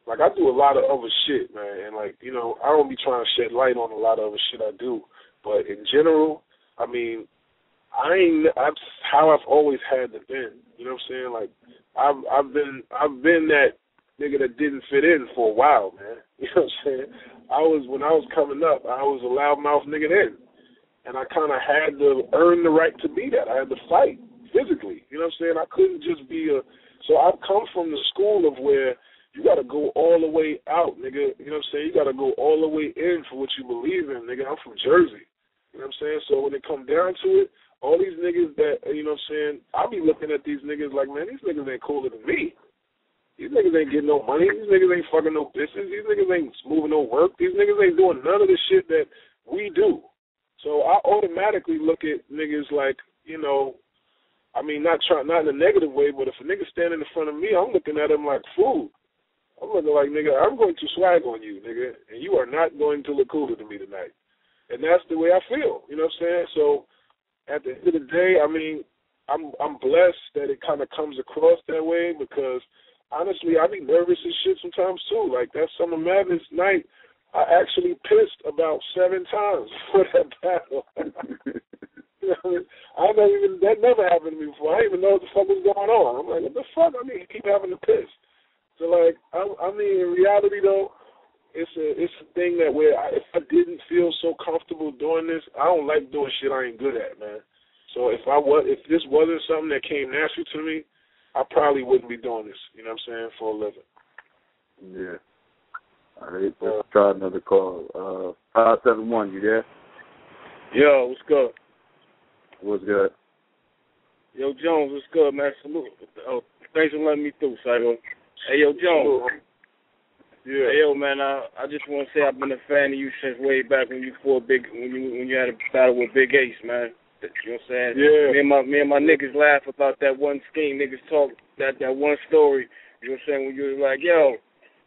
Like, I do a lot of other shit, man, and, like, you know, I don't be trying to shed light on a lot of other shit I do. But in general, I mean, that's how I've always had to been. You know what I'm saying? Like, I've been that nigga that didn't fit in for a while, man. You know what I'm saying? When I was coming up, I was a loudmouth nigga then. And I kind of had to earn the right to be that. I had to fight physically. You know what I'm saying? I couldn't just be so I've come from the school of where you got to go all the way out, nigga. You know what I'm saying? You got to go all the way in for what you believe in, nigga. I'm from Jersey. You know what I'm saying? So when it come down to it, all these niggas that, you know what I'm saying, I be looking at these niggas like, man, these niggas ain't cooler than me. These niggas ain't getting no money. These niggas ain't fucking no bitches. These niggas ain't moving no work. These niggas ain't doing none of the shit that we do. So I automatically look at niggas like, you know, I mean, not in a negative way, but if a nigga standing in front of me, I'm looking at him like food. I'm looking like, nigga, I'm going to swag on you, nigga, and you are not going to look cooler than me tonight. And that's the way I feel, you know what I'm saying? So at the end of the day, I mean, I'm blessed that it kind of comes across that way because, honestly, I be nervous and shit sometimes too. Like, that Summer Madness night, I actually pissed about 7 times for that battle. You know, that never happened to me before. I didn't even know what the fuck was going on. I'm like, what the fuck? I mean, keep having to piss. So, like, I mean, in reality, though, it's a thing that where if I didn't feel so comfortable doing this, I don't like doing shit I ain't good at, man. So if this wasn't something that came natural to me, I probably wouldn't be doing this, you know what I'm saying, for a living. Yeah. All right, let's try another call. 571, you there? Yo, what's good? What's good? Yo, Jones, what's good, man? Salute. Oh, thanks for letting me through, Psycho. Hey, yo, Jones. Yeah. Hey, yo, man, I just want to say I've been a fan of you since way back when you had a battle with Big Ace, man. You know what I'm saying? Yeah. Me and my niggas laugh about that one scheme. Niggas talk that one story. You know what I'm saying? When you was like, yo,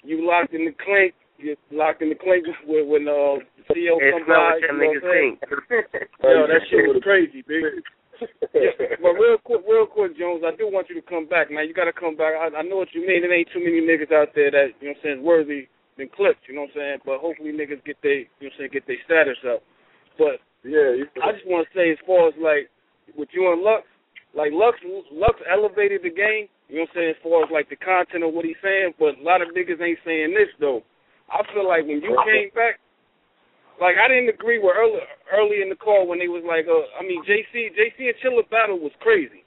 you locked in the clink, get locked in the clink when CEO it's come not by. what them niggas think. Yo, that shit was crazy, big. Yeah, but real quick, Jones, I do want you to come back, man. You got to come back. I know what you mean. There ain't too many niggas out there that, you know what I'm saying, worthy than clips, you know what I'm saying? But hopefully niggas get their, you know what I'm saying, get their status up. But yeah, I just want to say, as far as, like, with you and Lux, like, Lux elevated the game, you know what I'm saying, as far as, like, the content of what he's saying, but a lot of niggas ain't saying this, though. I feel like when you came back, like, I didn't agree with early in the call when they was like, JC and Chilla battle was crazy.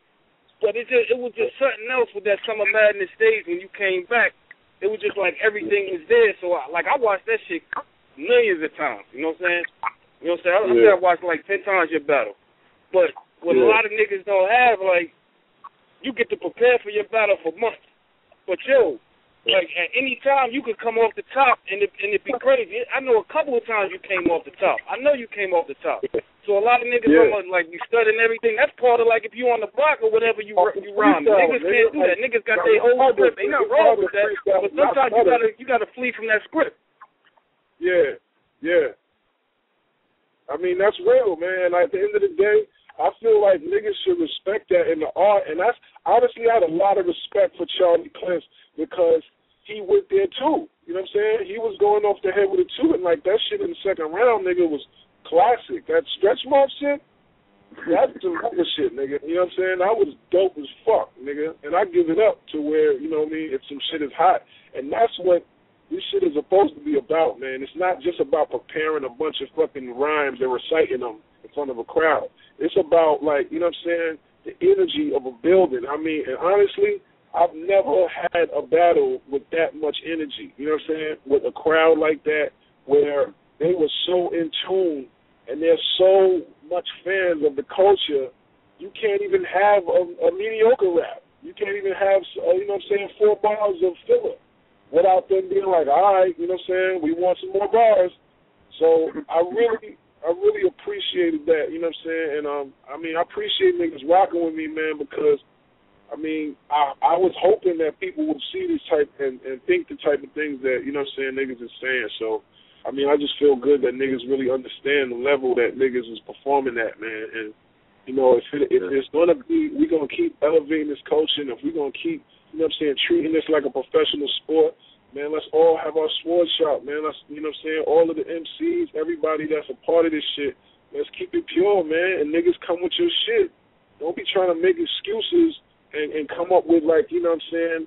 But it was just something else with that Summer Madness stage when you came back. It was just like everything was there. So, I watched that shit millions of times. You know what I'm saying? You know what I'm saying? I think I watched like 10 times your battle. But what a lot of niggas don't have, like, you get to prepare for your battle for months. But, yo, like, at any time, you could come off the top, and it'd be crazy. I know a couple of times you came off the top. I know you came off the top. So a lot of niggas, like, you studying everything. That's part of, like, if you on the block or whatever, you rhyme. Niggas can't do that. Niggas got their whole script. Ain't nothing wrong with that. But sometimes you gotta flee from that script. Yeah. I mean, that's real, man. Like, at the end of the day, I feel like niggas should respect that in the art. And that's, honestly, I had a lot of respect for Charlie Clintz because he went there too. You know what I'm saying? He was going off the head with it too. And, like, that shit in the second round, nigga, was classic. That stretch mark shit, that's the other shit, nigga. You know what I'm saying? That was dope as fuck, nigga. And I give it up to where, you know what I mean, if some shit is hot. And that's what this shit is supposed to be about, man. It's not just about preparing a bunch of fucking rhymes and reciting them in front of a crowd. It's about, like, you know what I'm saying, the energy of a building. I mean, and honestly, I've never had a battle with that much energy, you know what I'm saying, with a crowd like that where they were so in tune and they're so much fans of the culture, you can't even have a mediocre rap. You can't even have, you know what I'm saying, 4 bars of filler without them being like, all right, you know what I'm saying, we want some more bars. So I really appreciated that, you know what I'm saying, and I mean, I appreciate niggas rocking with me, man, because I mean, I was hoping that people would see this type and think the type of things that, you know what I'm saying, niggas is saying. So, I mean, I just feel good that niggas really understand the level that niggas is performing at, man. And, you know, if it's going to be, we're going to keep elevating this culture, and if we're going to keep, you know what I'm saying, treating this like a professional sport, man, let's all have our sword sharp, man. Let's, you know what I'm saying, all of the MCs, everybody that's a part of this shit, let's keep it pure, man, and niggas come with your shit. Don't be trying to make excuses and come up with, like, you know what I'm saying,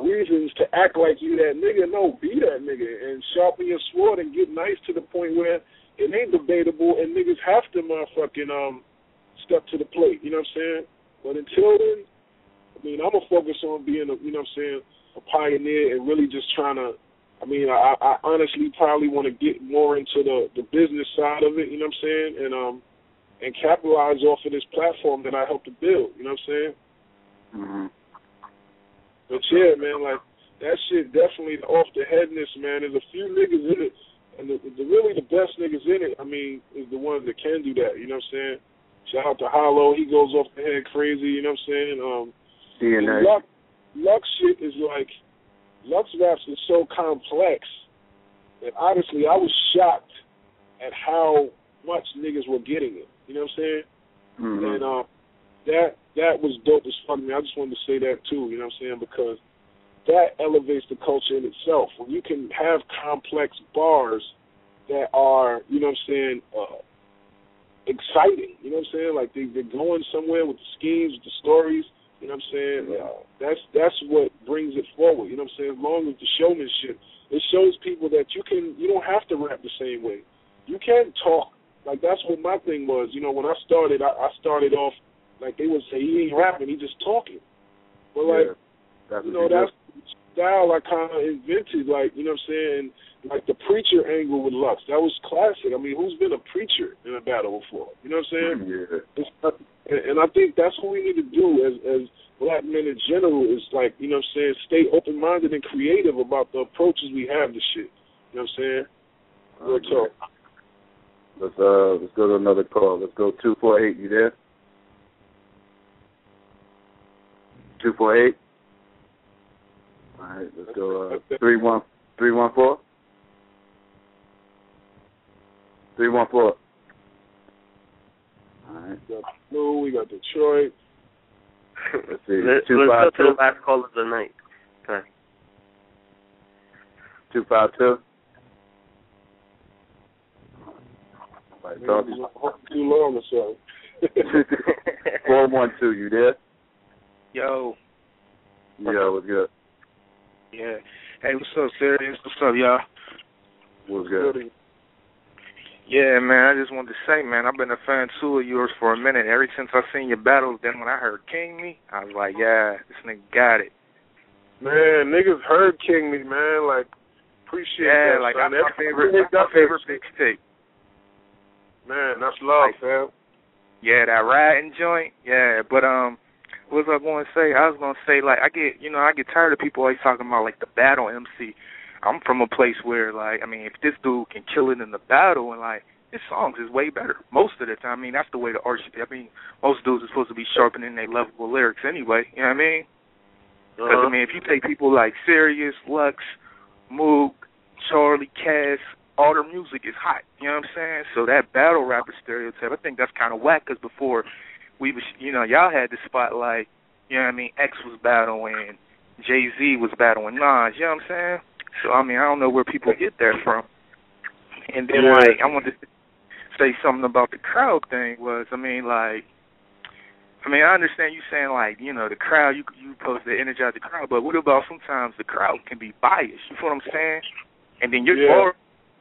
reasons to act like you that nigga. No, be that nigga and sharpen your sword and get nice to the point where it ain't debatable and niggas have to motherfucking step to the plate, you know what I'm saying? But until then, I mean, I'm going to focus on being, you know what I'm saying, a pioneer and really just trying to, I mean, I honestly probably want to get more into the business side of it, you know what I'm saying, and capitalize off of this platform that I helped to build, you know what I'm saying? Mm-hmm. But yeah, man, like, that shit definitely off the headness, man. There's a few niggas in it, and the really the best niggas in it, I mean, is the ones that can do that, you know what I'm saying? Shout out to Hollow, he goes off the head crazy, you know what I'm saying? Lux shit is like, Lux raps is so complex that honestly I was shocked at how much niggas were getting it, you know what I'm saying? Mm-hmm. And that was dope as fuck. I mean, I just wanted to say that too, you know what I'm saying, because that elevates the culture in itself. When you can have complex bars that are, you know what I'm saying, exciting, you know what I'm saying, like they're going somewhere with the schemes, with the stories, you know what I'm saying, that's what brings it forward, you know what I'm saying, along with the showmanship. It shows people that you don't have to rap the same way. You can talk. Like, that's what my thing was. You know, when I started, I started off, like, they would say, he ain't rapping, he just talking. But, like, you know, that's the style I kind of invented, like, you know what I'm saying, like the preacher angle with Lux. That was classic. I mean, who's been a preacher in a battle before? You know what I'm saying? Yeah. And I think that's what we need to do as black men in general is, like, you know what I'm saying, stay open-minded and creative about the approaches we have to shit. You know what I'm saying? Real talk. Let's go to another call. Let's go 248. You there? 248. All right, let's go 314. 314. All right. We got Blue, we got Detroit. Let's see. Let's go to the last call of the night. Okay. 252. Too long or so. 412, you there? Yo. Yeah, what's good? Yeah. Hey, what's up, Sirius? What's up, y'all? What's good? Yeah, man, I just wanted to say, man, I've been a fan, too, of yours for a minute. Ever since I seen your battles, then when I heard King Me, I was like, yeah, this nigga got it. Man, niggas heard King Me, man. Like, appreciate that. Yeah, like, son. that's my favorite mixtape. Man, that's love, fam. Yeah, that riding joint. Yeah, but what was I going to say? I was going to say, like, I get tired of people always talking about, like, the battle MC. I'm from a place where, like, I mean, if this dude can kill it in the battle, and, like, his songs is way better most of the time. I mean, that's the way the art should be. I mean, most dudes are supposed to be sharpening their lovable lyrics anyway. You know what I mean? Because, I mean, if you take people like Sirius, Lux, Mook, Charlie, Cass, all their music is hot, you know what I'm saying? So that battle rapper stereotype, I think that's kind of whack, because before we was, y'all had the spotlight, you know what I mean? X was battling, Jay-Z was battling Nas, you know what I'm saying? So, I mean, I don't know where people get that from. And then, like, I wanted to say something about the crowd thing I understand you saying, like, the crowd, you supposed to energize the crowd, but what about sometimes the crowd can be biased, you know what I'm saying? And then your bar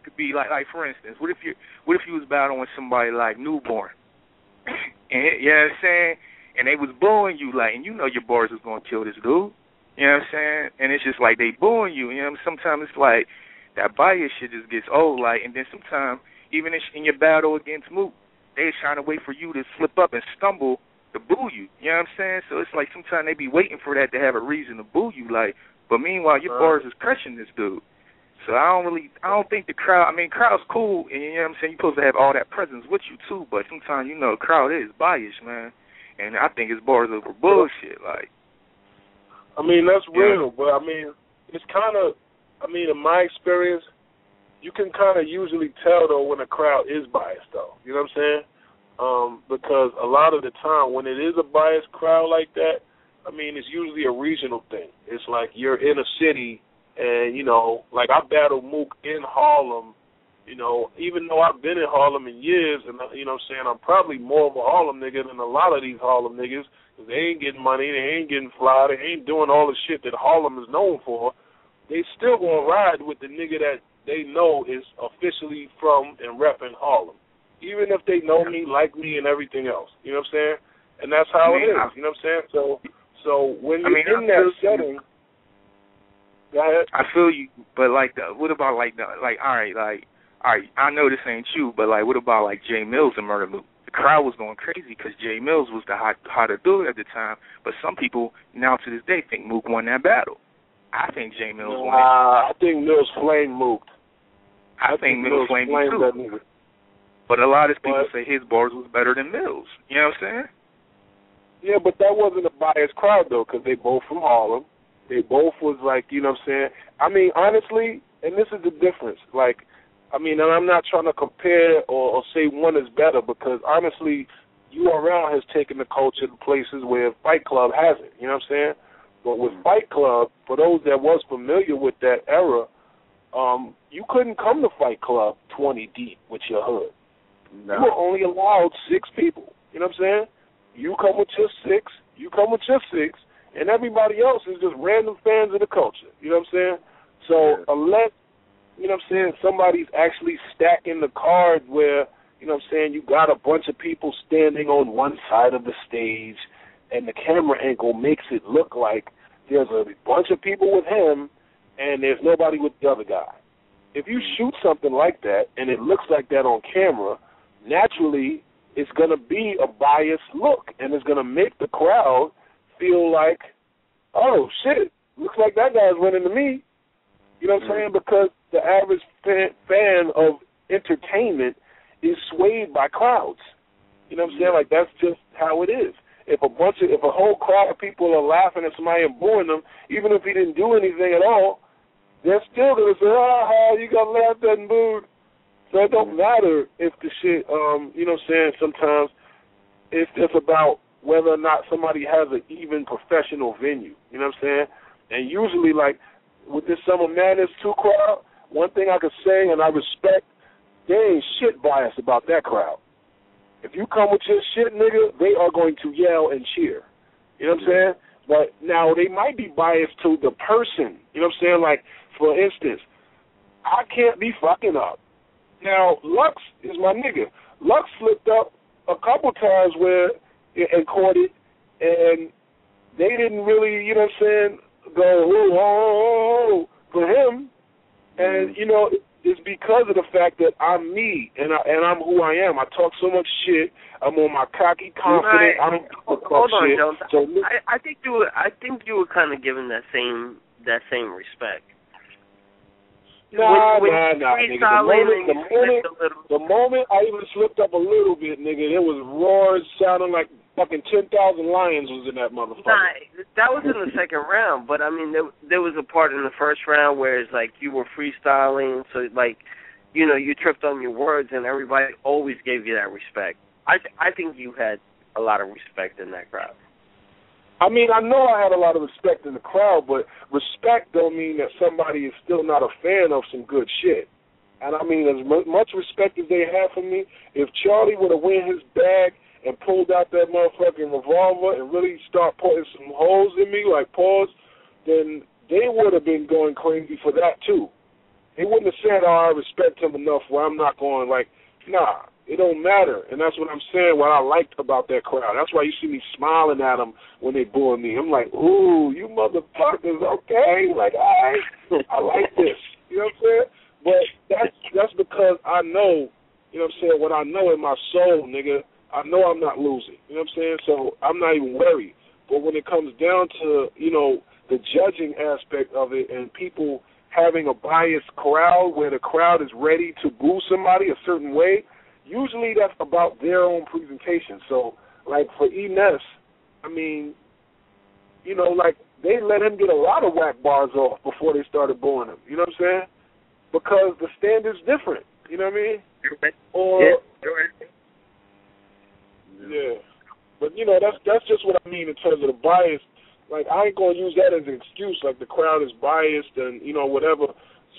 could be like for instance, what if you was battling with somebody like Newborn, and you know what I'm saying, and they was booing you, like, and your bars is gonna kill this dude, you know what I'm saying, and it's just like they booing you, sometimes it's like that bias shit just gets old, like, and then sometimes even in your battle against Mook, they trying to wait for you to slip up and stumble to boo you, you know what I'm saying, so it's like sometimes they be waiting for that to have a reason to boo you, like, but meanwhile your bars is crushing this dude. So I don't think the crowd, crowd's cool, and you know what I'm saying, you're supposed to have all that presence with you too, but sometimes, the crowd is biased, man, and I think it's bars over bullshit, like. That's real, but it's kind of, in my experience, you can kind of usually tell, though, when a crowd is biased, though, you know what I'm saying? Because a lot of the time, when it is a biased crowd like that, it's usually a regional thing. It's like you're in a city, and, like I battled Mook in Harlem, even though I've been in Harlem in years, and, I'm probably more of a Harlem nigga than a lot of these Harlem niggas, because they ain't getting money, they ain't getting fly, they ain't doing all the shit that Harlem is known for. They still gonna ride with the nigga that they know is officially from and repping Harlem, even if they know me, like me, and everything else. You know what I'm saying? And that's how it is. You know what I'm saying? So when you're in that setting. Go ahead. I feel you, but what about all right, I know this ain't you, but what about Jay Mills and Murda Mook? The crowd was going crazy because Jay Mills was the hotter dude at the time, but some people now to this day think Mook won that battle. I think Jay Mills won it. I think Mills flamed Mook. I think Mills flamed too. But a lot of people say his bars was better than Mills. You know what I'm saying? Yeah, but that wasn't a biased crowd though, because they both from Harlem. They both was you know what I'm saying? Honestly, and this is the difference. And I'm not trying to compare or say one is better, because honestly, URL has taken the culture to places where Fight Club hasn't. You know what I'm saying? But with Fight Club, for those that was familiar with that era, you couldn't come to Fight Club 20 deep with your hood. No. You were only allowed 6 people. You know what I'm saying? You come with your 6, and everybody else is just random fans of the culture. You know what I'm saying? So unless, you know what I'm saying, somebody's actually stacking the cards where, you know what I'm saying, you got a bunch of people standing on one side of the stage, and the camera angle makes it look like there's a bunch of people with him and there's nobody with the other guy. If you shoot something like that and it looks like that on camera, naturally it's going to be a biased look, and it's going to make the crowd feel like, oh, shit, looks like that guy's running to me. You know what I'm saying? Because the average fan of entertainment is swayed by crowds. You know what I'm saying? That's just how it is. If a whole crowd of people are laughing at somebody and booing them, even if he didn't do anything at all, they're still going to say, you got laughed at and booed. So it don't matter if the shit, you know what I'm saying, sometimes it's just about whether or not somebody has an even professional venue, you know what I'm saying? And usually, like, with this Summer Madness 2 crowd, one thing I could say, and I respect, there ain't shit biased about that crowd. If you come with your shit, nigga, they are going to yell and cheer. You know what I'm saying? But now they might be biased to the person. You know what I'm saying? Like, for instance, I can't be fucking up. Now, Lux is my nigga. Lux slipped up a couple times where and caught it, and they didn't really, you know what I'm saying, go, oh, for him. And, you know, it's because of the fact that I'm me, and I'm who I am. I talk so much shit. I'm on my cocky, confident. I don't hold on, shit. Jones. So, I think you were kind of given that same respect. Nah, nigga. The moment I even slipped up a little bit, nigga, there was roars sounding like fucking 10,000 lions was in that motherfucker. Nah, that was in the second round, but I mean, there was a part in the first round where it's like you were freestyling, so like, you know, you tripped on your words, and everybody always gave you that respect. I think you had a lot of respect in that crowd. I mean, I know I had a lot of respect in the crowd, but respect don't mean that somebody is still not a fan of some good shit. And I mean, as much respect as they have for me, if Charlie would have went his bag and pulled out that motherfucking revolver and really start putting some holes in me, like pause, then they would have been going crazy for that too. They wouldn't have said, oh, I respect him enough where I'm not going, like, nah. It don't matter, and that's what I'm saying, what I liked about that crowd. That's why you see me smiling at them when they booing me. I'm like, ooh, you motherfuckers, okay? Like, all right, I like this. You know what I'm saying? But that's because I know, you know what I'm saying, what I know in my soul, nigga, I know I'm not losing. You know what I'm saying? So I'm not even worried. But when it comes down to, you know, the judging aspect of it and people having a biased crowd where the crowd is ready to boo somebody a certain way, usually that's about their own presentation. So, like, for Enes, I mean, you know, like, they let him get a lot of whack bars off before they started booing him. You know what I'm saying? Because the standard's different. You know what I mean? Or, yeah. But, you know, that's just what I mean in terms of the bias. Like, I ain't going to use that as an excuse, like the crowd is biased and, you know, whatever.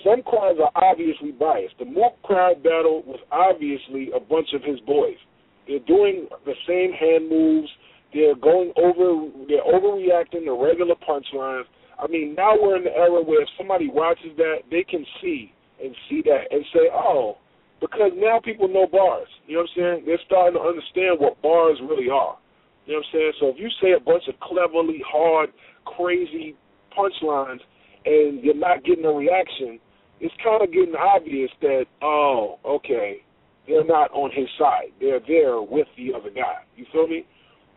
Some crowds are obviously biased. The Mook crowd battle was obviously a bunch of his boys. They're doing the same hand moves. They're overreacting to regular punchlines. I mean, now we're in the era where if somebody watches that, they can see that and say, oh, because now people know bars. You know what I'm saying? They're starting to understand what bars really are. You know what I'm saying? So if you say a bunch of cleverly hard, crazy punchlines and you're not getting a reaction, it's kind of getting obvious that, oh, okay, they're not on his side. They're there with the other guy. You feel me?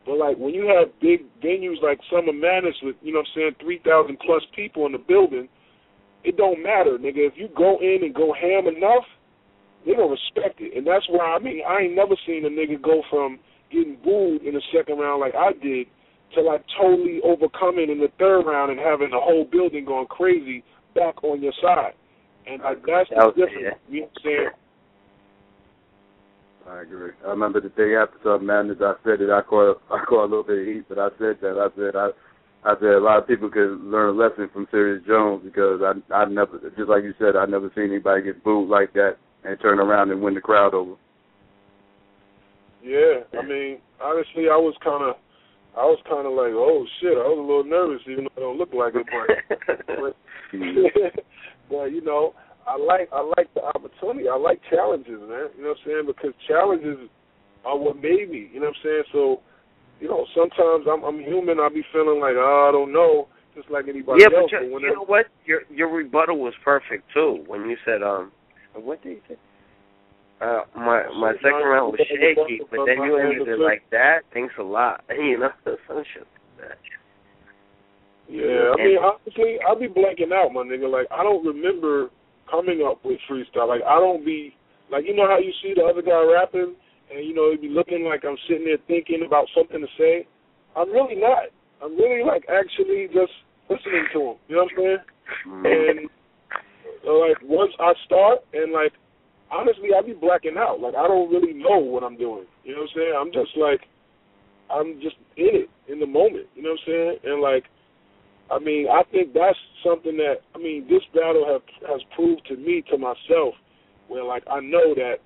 But, like, when you have big venues like Summer Madness with, you know what I'm saying, 3,000-plus people in the building, it don't matter, nigga. If you go in and go ham enough, they're going to respect it. And that's why, I mean, I ain't never seen a nigga go from getting booed in the second round like I did to, like, totally overcoming in the third round and having the whole building going crazy back on your side. And like, that's the difference. You know what I'm saying? I agree. I remember the day after Summer Madness, I said it. I caught a little bit of heat, but I said that. I said a lot of people could learn a lesson from Sirius Jones because I never, just like you said, I never seen anybody get booed like that and turn around and win the crowd over. Yeah, I mean, honestly, I was kind of like, oh shit, I was a little nervous, even though I don't look like it, but you know, I like the opportunity. I like challenges, man. You know what I'm saying? Because challenges are what made me. You know what I'm saying? So, you know, sometimes I'm human. I'll be feeling like, oh, I don't know, just like anybody else. But you know what? Your rebuttal was perfect too when you said, what did you say? My second round was shaky, but then you ended it like that. Thanks a lot. You know, some shit like that. Yeah, I mean, honestly, I'll be blanking out, my nigga. Like, I don't remember coming up with freestyle. Like, I don't be, like, you know how you see the other guy rapping, and, you know, it be looking like I'm sitting there thinking about something to say? I'm really not. I'm really, like, actually just listening to him. You know what I'm saying? And, like, once I start and, like, honestly, I be blacking out. Like, I don't really know what I'm doing. You know what I'm saying? I'm just in it, in the moment. You know what I'm saying? And, like, I mean, I think that's something that, I mean, this battle has proved to me, to myself, where, like, I know that,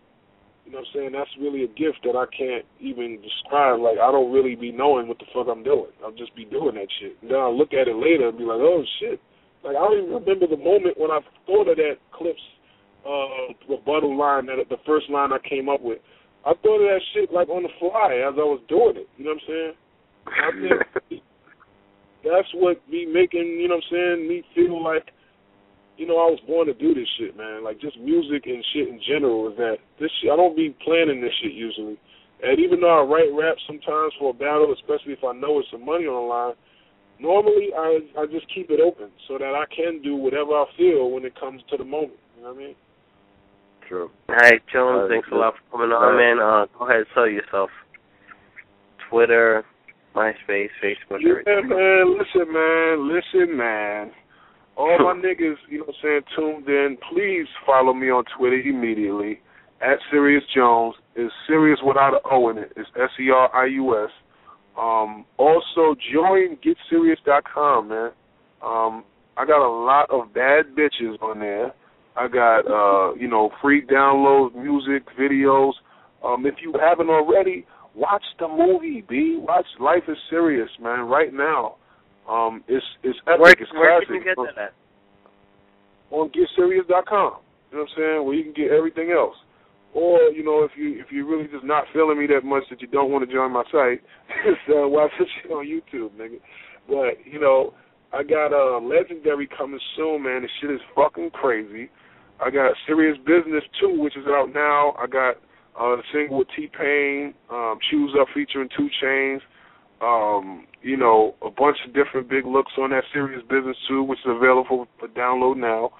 you know what I'm saying, that's really a gift that I can't even describe. Like, I don't really be knowing what the fuck I'm doing. I'll just be doing that shit. And then I'll look at it later and be like, oh, shit. Like, I don't even remember the moment when I thought of that Clips rebuttal line, the first line I came up with. I thought of that shit, like, on the fly as I was doing it. You know what I'm saying? I think that's what be making, you know what I'm saying, me feel like, you know, I was born to do this shit, man. Like, just music and shit in general is that this shit, I don't be planning this shit usually. And even though I write rap sometimes for a battle, especially if I know it's some money on the line, normally I just keep it open so that I can do whatever I feel when it comes to the moment. You know what I mean? True. All right, Jones, thanks a lot for coming on, man. Go ahead and sell yourself. Twitter, MySpace, Facebook, everything. Yeah, man. Listen, man. All my niggas, you know what I'm saying, tuned in, please follow me on Twitter immediately at Sirius Jones. It's Sirius without an O in it. It's SERIUS. Also, join GetSerious.com, man. I got a lot of bad bitches on there. I got, you know, free download music, videos. If you haven't already, watch the movie, B. Watch Life is Serious, man, right now. It's epic. It's where classic. can you get that at? On GetSerious.com. You know what I'm saying? Where you can get everything else. Or, you know, if you're really just not feeling me that much that you don't want to join my site, so watch this shit on YouTube, nigga. But, you know, I got Legendary coming soon, man. This shit is fucking crazy. I got Serious Business 2, which is out now. I got the single with T-Pain, Choose Up featuring 2 Chainz. You know, a bunch of different big looks on that Serious Business 2, which is available for download now.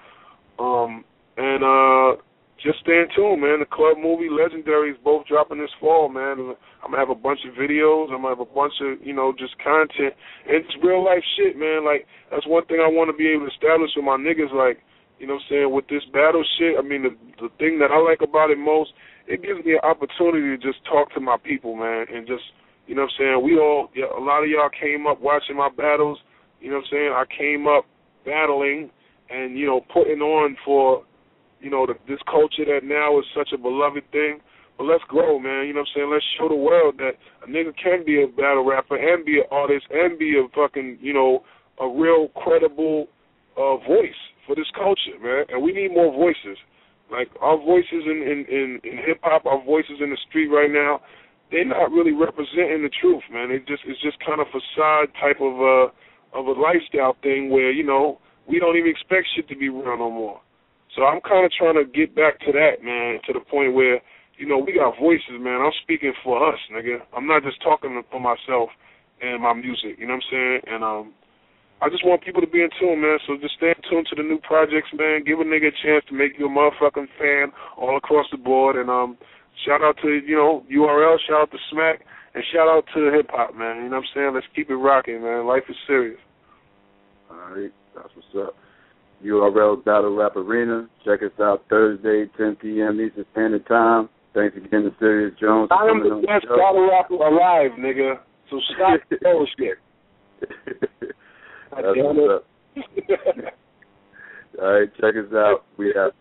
Just stay in tune, man. The club movie Legendary is both dropping this fall, man. I'm going to have a bunch of videos. I'm going to have a bunch of, you know, just content. And it's real life shit, man. Like, that's one thing I want to be able to establish with my niggas, like, you know what I'm saying, with this battle shit. I mean, the thing that I like about it most, it gives me an opportunity to just talk to my people, man, and just, you know what I'm saying, a lot of y'all came up watching my battles. You know what I'm saying? I came up battling and, you know, putting on for, you know, this culture that now is such a beloved thing. But let's grow, man. You know what I'm saying? Let's show the world that a nigga can be a battle rapper and be an artist and be a fucking, you know, a real credible voice for this culture, man. And we need more voices. Like, our voices in hip-hop, our voices in the street right now, they're not really representing the truth, man. It's just kind of facade type of a lifestyle thing where, you know, we don't even expect shit to be real no more. So I'm kind of trying to get back to that, man, to the point where, you know, we got voices, man. I'm speaking for us, nigga. I'm not just talking for myself and my music, you know what I'm saying? And I just want people to be in tune, man. So just stay in tune to the new projects, man. Give a nigga a chance to make you a motherfucking fan all across the board. And shout out to, you know, URL, shout out to Smack, and shout out to hip-hop, man. You know what I'm saying? Let's keep it rocking, man. Life is serious. All right, that's what's up. URL Battle Rap Arena. Check us out Thursday, 10 p.m. Eastern Standard Time. Thanks again to Sirius Jones. I am the best battle rapper alive, nigga. So stop the bullshit. That's what's up. All right, check us out. We have